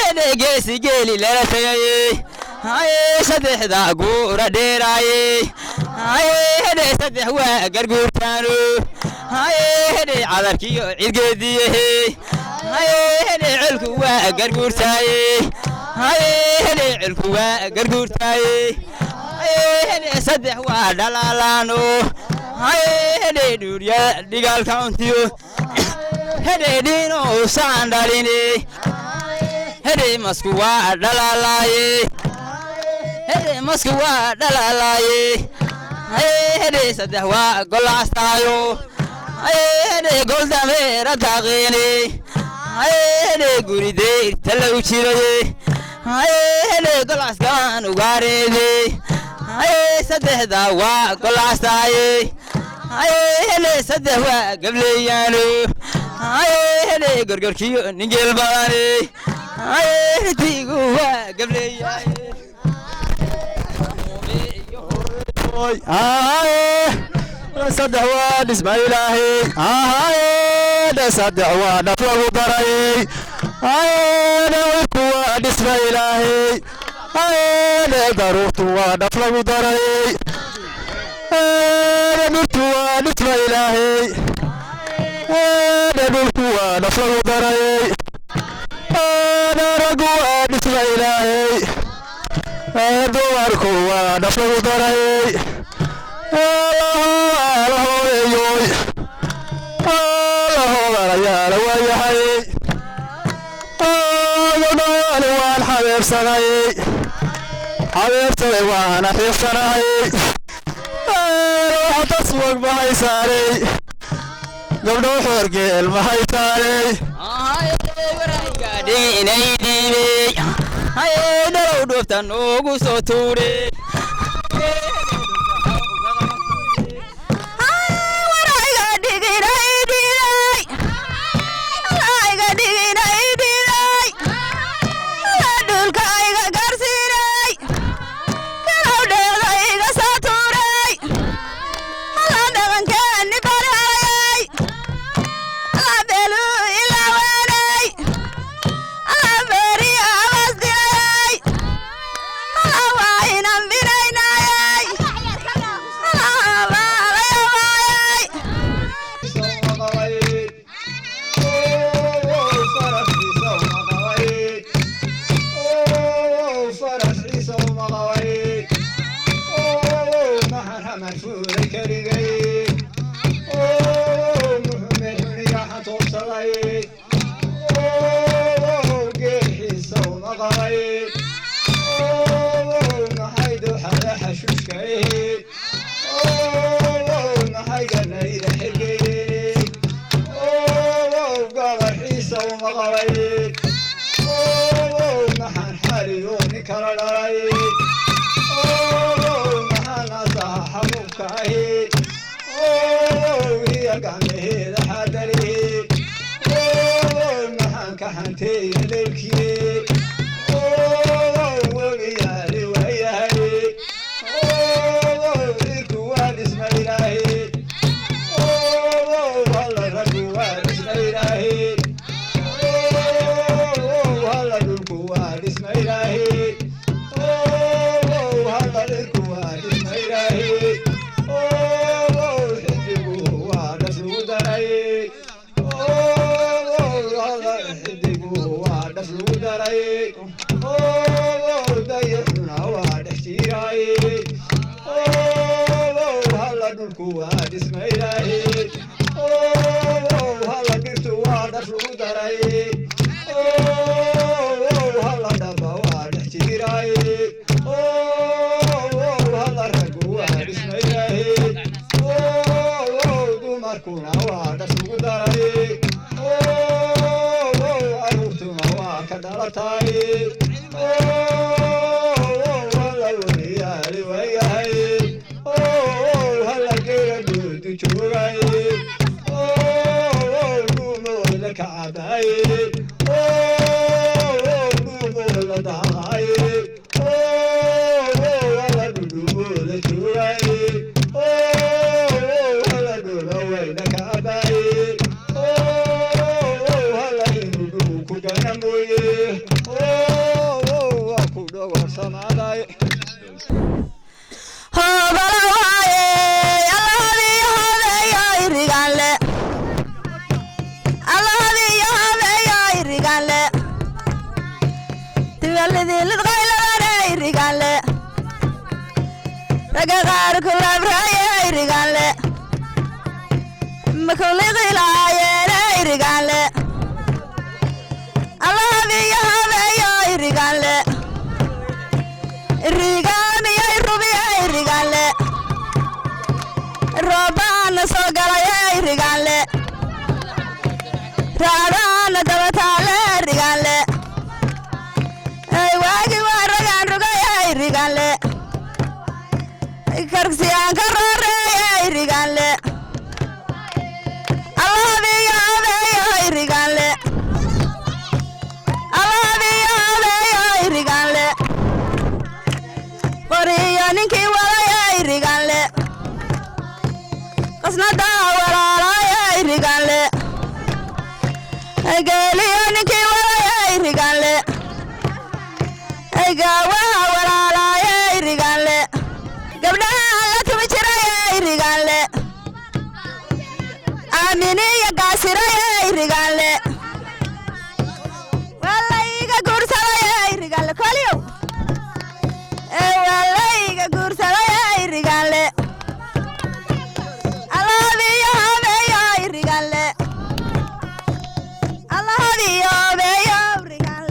hidhi geesi geeli lala tegayey saddexda guura dheeraayey hidhi saddex waa garguurtaano hidhi cadarkiyo cidgeediyey hidhi celku waa garguurtaayey hidhi celku waa garguurtaayey hidhi saddex waa dhalaalaano hidhi dhuurya dhigaalka cuntiyo هدي دينو سانداليني هدي مسكوا دلالاي هدي مسكوا دلالاي هدي سدوا قول عستايو هدي قول دمير داغيني هدي قولي دير تلو شيري هدي قول عسكان وغاريدي سده دوا قول عستاي هدي سدوا قبلي يالو هدي قرقركيو نجيل باني هدي قوا قبلي يالو صدق واد اسم إلهي ده صدق واد أفلو ضري نويك واد اسم إلهي ده ضروت واد أفلو ضري نورت واد اسم إلهي ده نورت واد أفلو ضري رقو واد اسم إلهي دوارك واد أفلو ضري حبيب سناي حبيب سناي وانا حبيب سناي روح تصوق بهاي ساري قبل حرق المهاي ساري دي نيدي هاي درو دوفتن اوغو سوتوري مكولي غلاية لا يرجع الرجال يا الربيع الرجال ربنا سوقلا يا الرجال رادانا دبتالا الرجال اي واجي ورقان رقا يا الرجال كرسيان كرر يا الرجال الله بيا يا الرجال الله بيا يا الرجال قرية نكي ولا يا الرجال قصنا داورا يا الرجال قالي نكي ولا يا الرجال قاوا ولا يا الرجال قبلها لا تبشر يا الرجال آمني يا قاسر يا الرجال والله يقول سلا يا الرجال كل يوم والله يقول سلا يا الرجال الله بيا يا الرجال الله بيا يا الرجال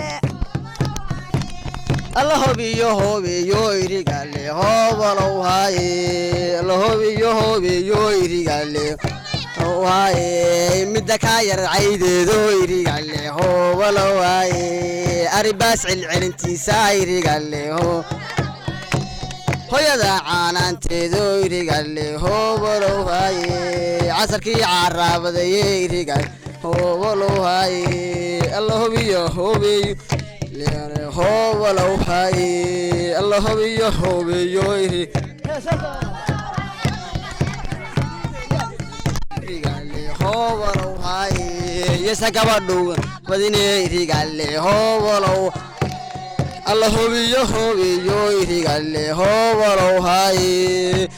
الله بيو يرجع هو لو هاي الله بيو يرجع هو هاي مدكاير عيد ذو يرجع هو لو هاي أرباس العنتي ساير يرجع هو يدا عانان تذو يرجع هو لو هاي عسكري عرب ذي يرجع هو لو هاي الله بيو هو لو هاي الله بيو هو لو هاي يسكبدو بديني رجال هو لو الله بيو رجال هو لو هاي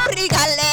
رجال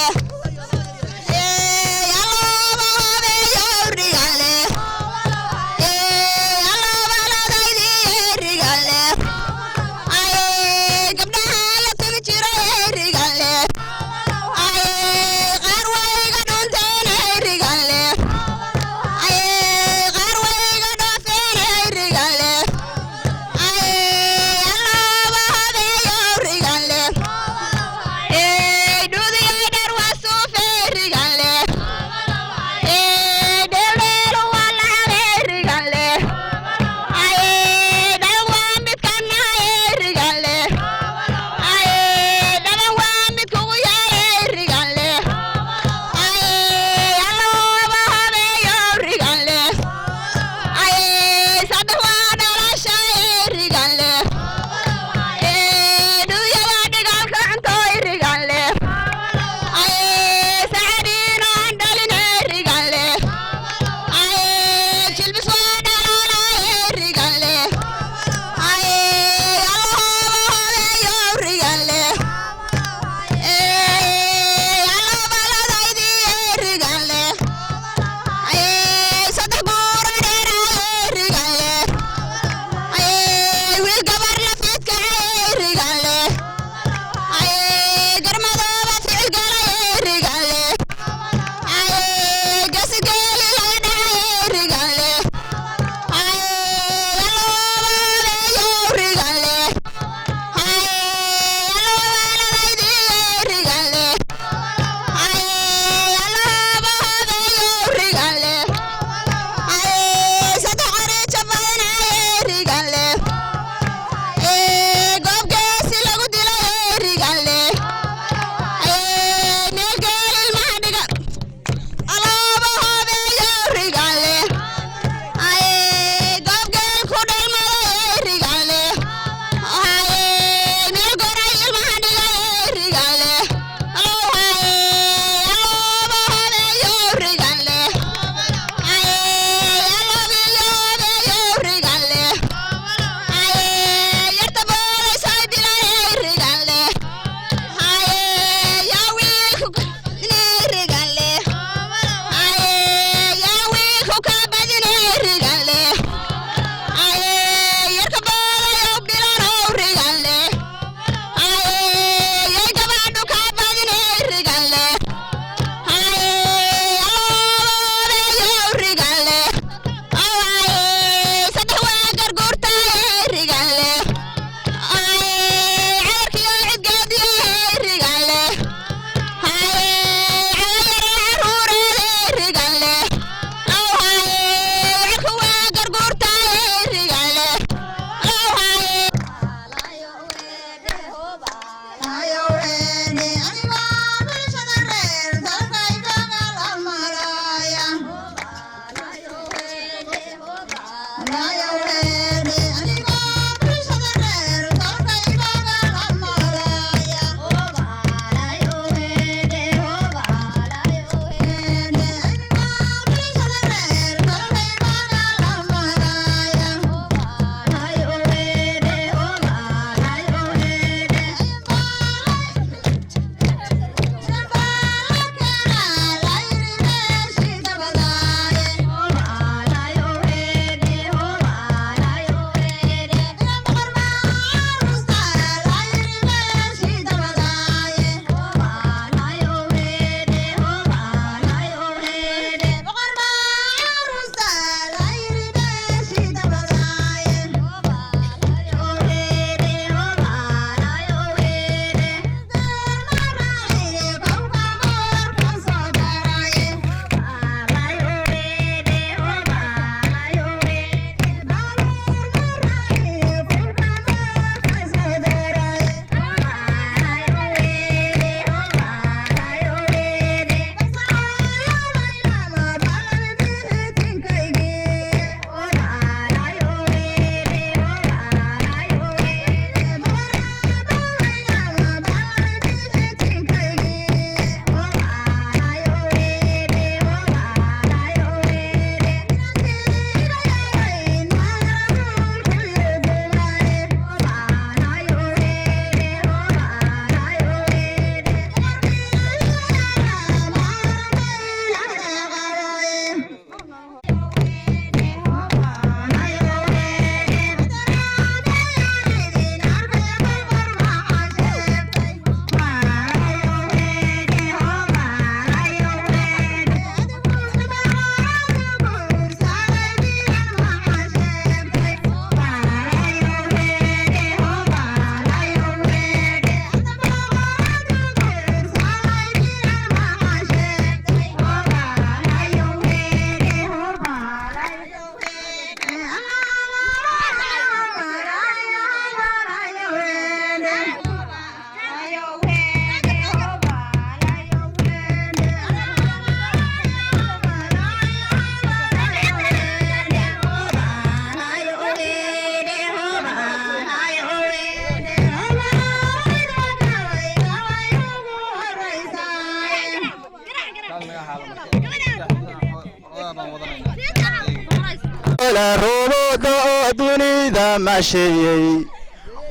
la robodo dunida mashayay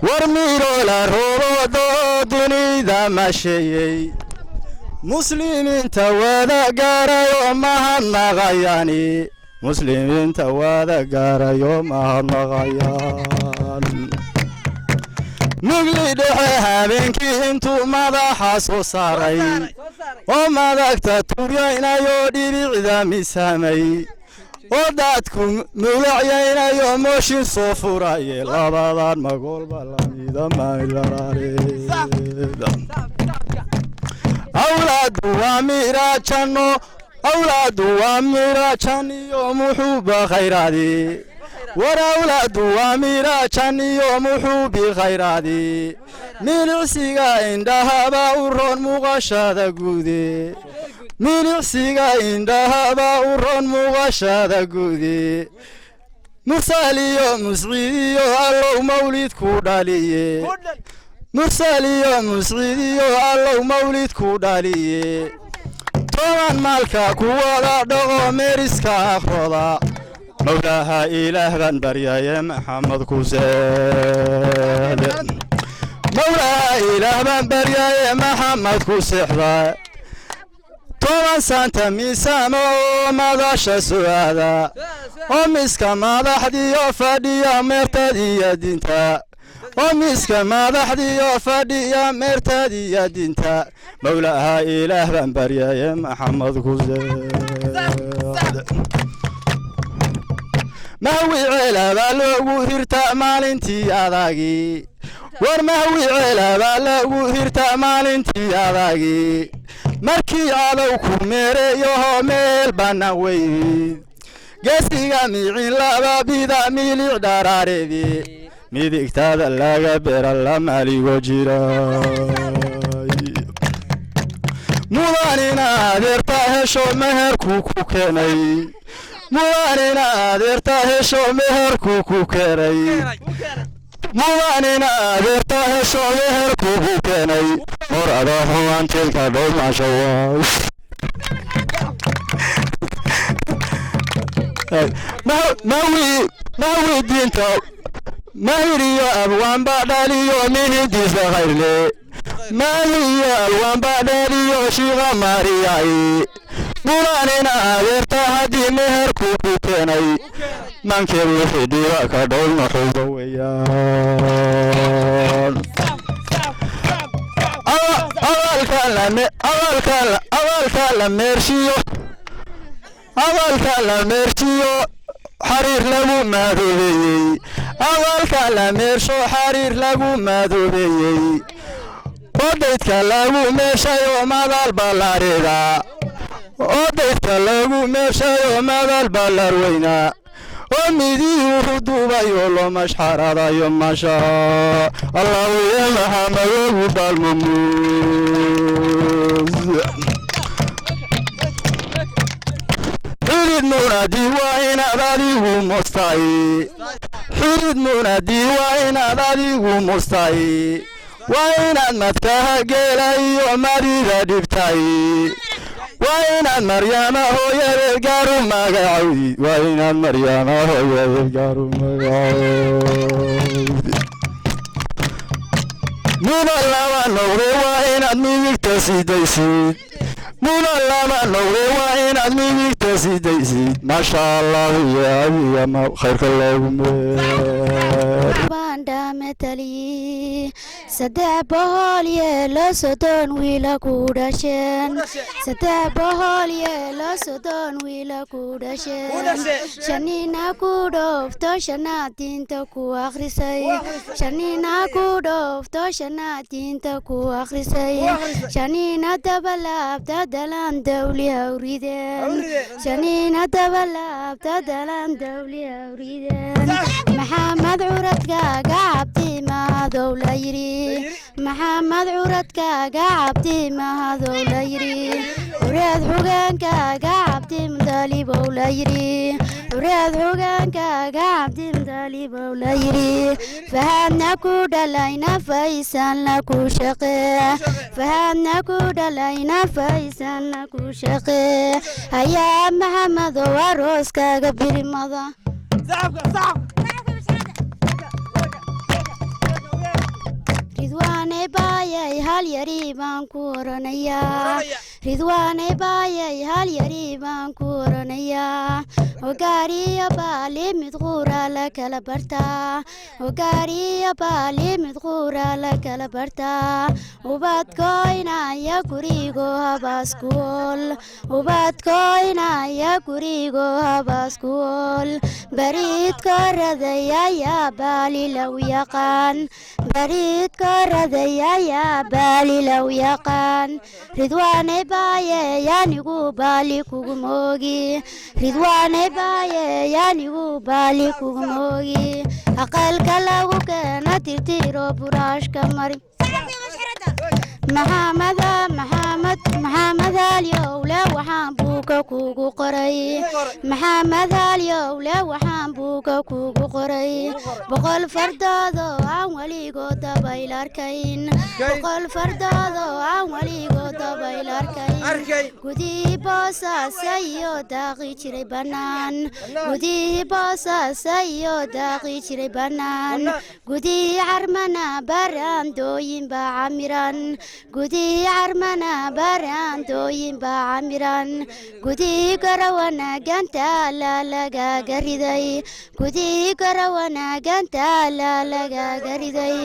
warmiro la robodo dunida mashayay muslimiinta wada gaarayo mahadnaqayani muslimiinta wada gaarayo mahadnaqayaan mugli dhexe habeenkii intuu madaxa soo saaray oo madagta turyaynayo dhibicda misaamay oo dadku mulacyaynayo mooshin soo furaye labadan magoolba lamida maylaraareeda awlaadu waa miiraajanno awlaadu waa miiraajan iyo muxuuba khayraadi war awlaadu waa miiraajan iyo muxuubi khayraadi milicsiga indhahaba u roon muuqashada guude milicsiga indhahaba u roon muuqashada guude mursaliyo musciidiyo allow mawlid ku dhaliye mursaliyo musciidiyo allow mawlid ku dhaliye toban maalka kuwada dhaqo meeriska akhroda mawlaha ilaah baan baryaye maxamed ku seexde mawlaha ilaah baan baryaye maxamed ku seexda toban santa miisaamo oo madasha su'aada oo miska madaxdiyo fadhiya meertadiya dinta oo miska madaxdiyo fadhiya meertadiya dinta mawlaha ilaah baan baryaye maxamed ku seexde mahwi ceelabaa loogu hirta maalintii adagii war mahwi ceelabaa loogu hirta maalintii adagii markii cadow ku meereeyoho meel bannaan weyd geesiga miicin laba bida milic dharaareedi midigtada laga bera la maaligo jiray mudanina adeerta hesho meherku ku keenay mudanina adeerta hesho meherku ku keenay mudanina adeerta hesho meherku ku keenay hor adoo xumaanteedka dhowmaasha waa mahwi diinta mahiriyo abwaanba dhaliyo mihidiisa khayrle mahiriyo abwaanba dhaliyo shiiqa maariyay mudanina adeerta haddii meherku ku keenay mankeen wixii dhiba ka dhowlma xuba weeyaan awalka la meershiyo xariir lagu maadoobeeyey awalka la meersho xariir lagu maadoobeeyey odaydka lagu meeshayo madal ballaarida odaydka lagu meeshayo madal ballaar weyna oo midiyuhu duubayo lo mashxaradayo masha allahu ya maxamed ugu dhalmamuus xidid munadi waa inaad adigu mustay xidid munadi waa inaad adigu mustay waa inaad madkaha geela iyo madida dhibtay waa inaad maryaama hooyadeed gaaru magacawdi waa inaad maryaama hooyadeed gaaru magacawdi mudan lama noqde waa inaad midigta sidaysid mudan lama noqde waa inaad midigta sidaysid maasha allah ya adiga ma khayrka loogu meer bandhametali saddex boqol yeelo soddon wiila ku dhasheen saddex boqol yeelo soddon wiila ku dhasheen shanina ku dhoofto shanaad diinta ku akhrisay shanina ku dhoofto shanaad diinta ku akhrisay shanina dabalaabta dalan dawli hawrideen shanina dabalaabta dalan dawli hawrideen maxamed curadkaaga cabdi mahadow la yidhi maxamed curadkaaga cabdi mahadow la yidhi cureed xugaankaaga cabdi mudalibow la yidhi cureed xugaankaaga cabdi mudalibow la yidhi fahadna ku dhalayna faysanna ku shaqee fahadna ku dhalayna faysanna ku shaqee hayaa maxamedow arooskaaga birimada ridwaane baayay hal yari baan ku oranayaa ridwaane baayay hal yari baan ku oranayaa ogaariya baali mid quura la kala bartaa ogaariya baali mid quura la kala bartaa ubadkoynaya gurigo habaskuol ubadkoynaya gurigo habaskuol bariidka radayaya baali law yaqaan bariidka radayaya baali law yaqaan ridwaane baaye yaanigu baali kugu moogi ridwaane baaye yaanigu baali kugu moogi aqalka lagu keena tirtiro buraashka mari maxamed halyowle waxaan buuka kugu qoray maxamed halyowle waxaan buuka kugu qoray boqol fardoodoo aan weligood dabayl arkayn boqol fardoodoo aan weligood dabayl arkayn gudihii boosaasa iyo daaqi jiray bannaan gudihii boosaasa iyo daaqi jiray bannaan gudihii carmana baraandooyin baa camiran gudihii carmana baraandooyin baa camiran gudihii garawanaganta lagaga riday gudihii garawanaganta lagaga riday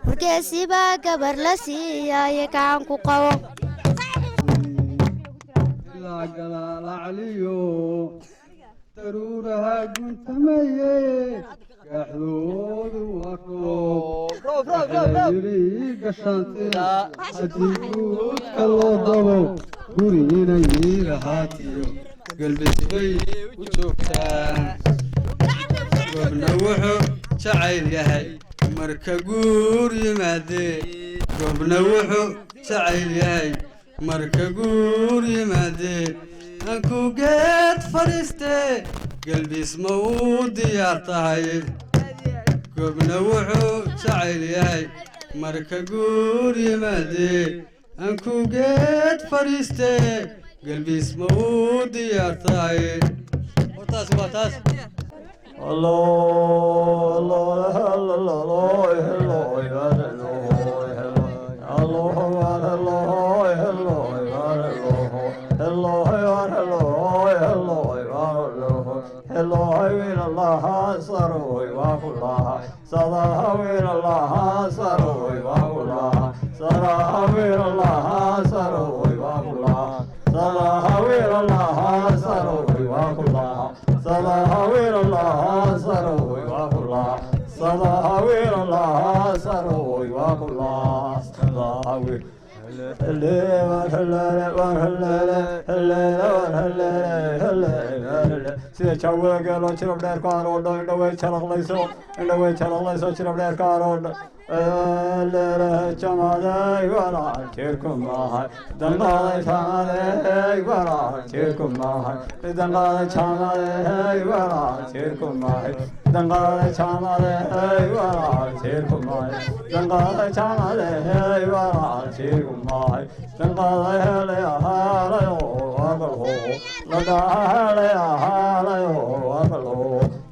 wargeesi baa gabar la siiyaaye gacan ku qabo daruuraha guntameeye gaxdoodu waa roob waxayiri gashaantida haddii guudka loo dabo guri inay lahaatiyo galbeed bay u joogtaan goobna wuxuu jacayl yahay marka guur yimaadee goobna wuxuu jacayl yahay marka guur yimaadee anku geed fadhiistee galbiis ma uu diyaar tahay goobna wuxuu jacayl yahay marka guur yimaadee anku geed fadhiistee galbiis ma uu diyaar tahay hortaas waa taas sida jawada geeloo jirab dheer ka aroodho indhawey jalaqlayso jirab dheer ka aroodho jamaday walaal jirku maahay danqaaday jamaday walaal jirku maahay danqaaday jamaday walaal jirku maahay danqaaday jamaday walaal jirku maahay danqaaday jamaday walaal jirku maahay danqaaday helay ahaalayo agalho ladhaa helay ahaalayo agalho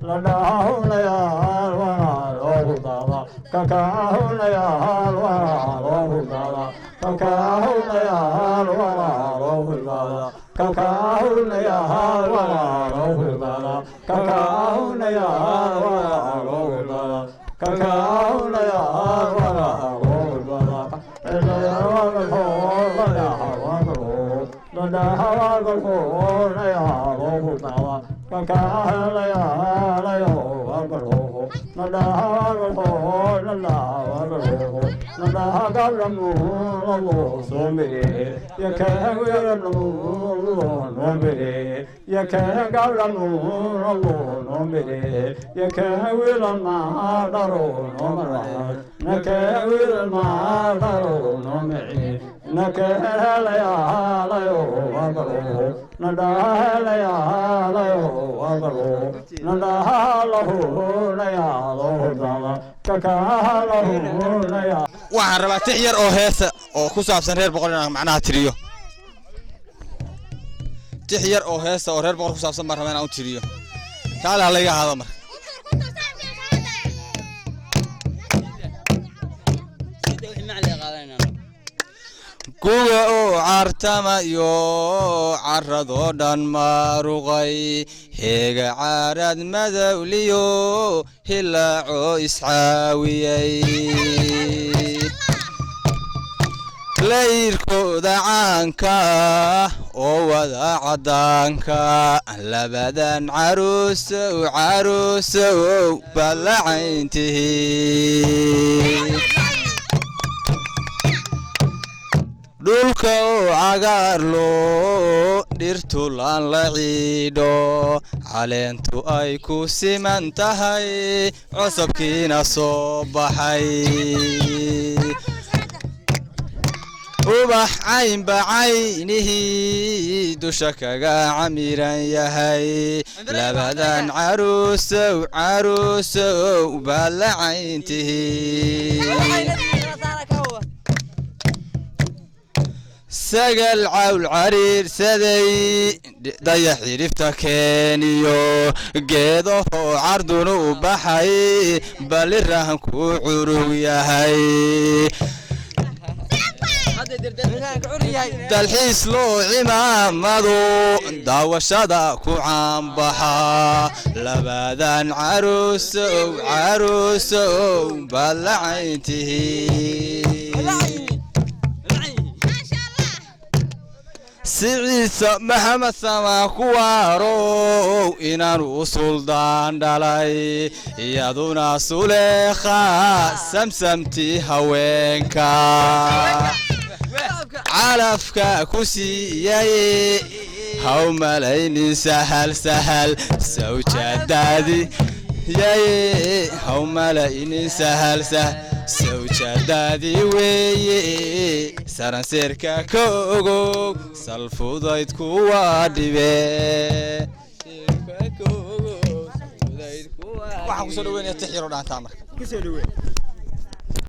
ladhaa hunayaal walaal oogu daada kakahunayal walaal oogu daada kakahunayal walaal oogu daada kakahunayal walaal oogu daada kakahunayal walaal oogu daada kakahunayal walaal oogu daada elayawagalho ladahawagalho ladahawagalho nayal oogu daada kakahunayalayo wagalho nadahawagalho nadahawagalho nadahagablamulo somire yakahawiralamulo nomire yakahagablamulo nomire yakahawiralmadaro nomara nakahawiralmadaro nomire nakahalayalayo wagalho nadahalayalayo wagalho nadahalahunayalodala kakahalahunayaa waxaan rabaa tix yar oo heesa oo ku saabsan reer boqor inaan macnaha tiriyo tix yar oo heesa oo reer boqor ku saabsan baan rabaa inaan u tiriyo kaale ha layga ahaado marka kuwa oo cartamayo carradoo dhan maaruqay heega caarad madowliyo hilaacoo iscaawiyey layrkooda caanka oo wada caddaanka labadan caruusow ballacayntihiin dhulka oo cagaarlo dhirtu laan la ciidho caleentu ay ku siman tahay cosabkiina soo baxay ubax caynba caynihii dusha kaga camiran yahay labadan caruusow ballacayntihiin sagal cawl cariirsaday dayax xidhifta keeniyo geedahoo cardunu u baxay balli rahanku curug yahay dalxiis loo cimaamado daawashada ku caanbaxa labadan caruusow ballacayntihiin siciisa maxamed samaa kuwaarow inaanu suldaan dhalay iyaduna suleekha samsamtii haweenka calafka ku siiyay haw malaynin sahal sawjadaadi yaye haw malaynin sahal sawjadaadii weeye saranseerka ka ogow salfudayd kuwa dhibe waxaan kusoo dhaweynaya tixyaro dhaantaa marka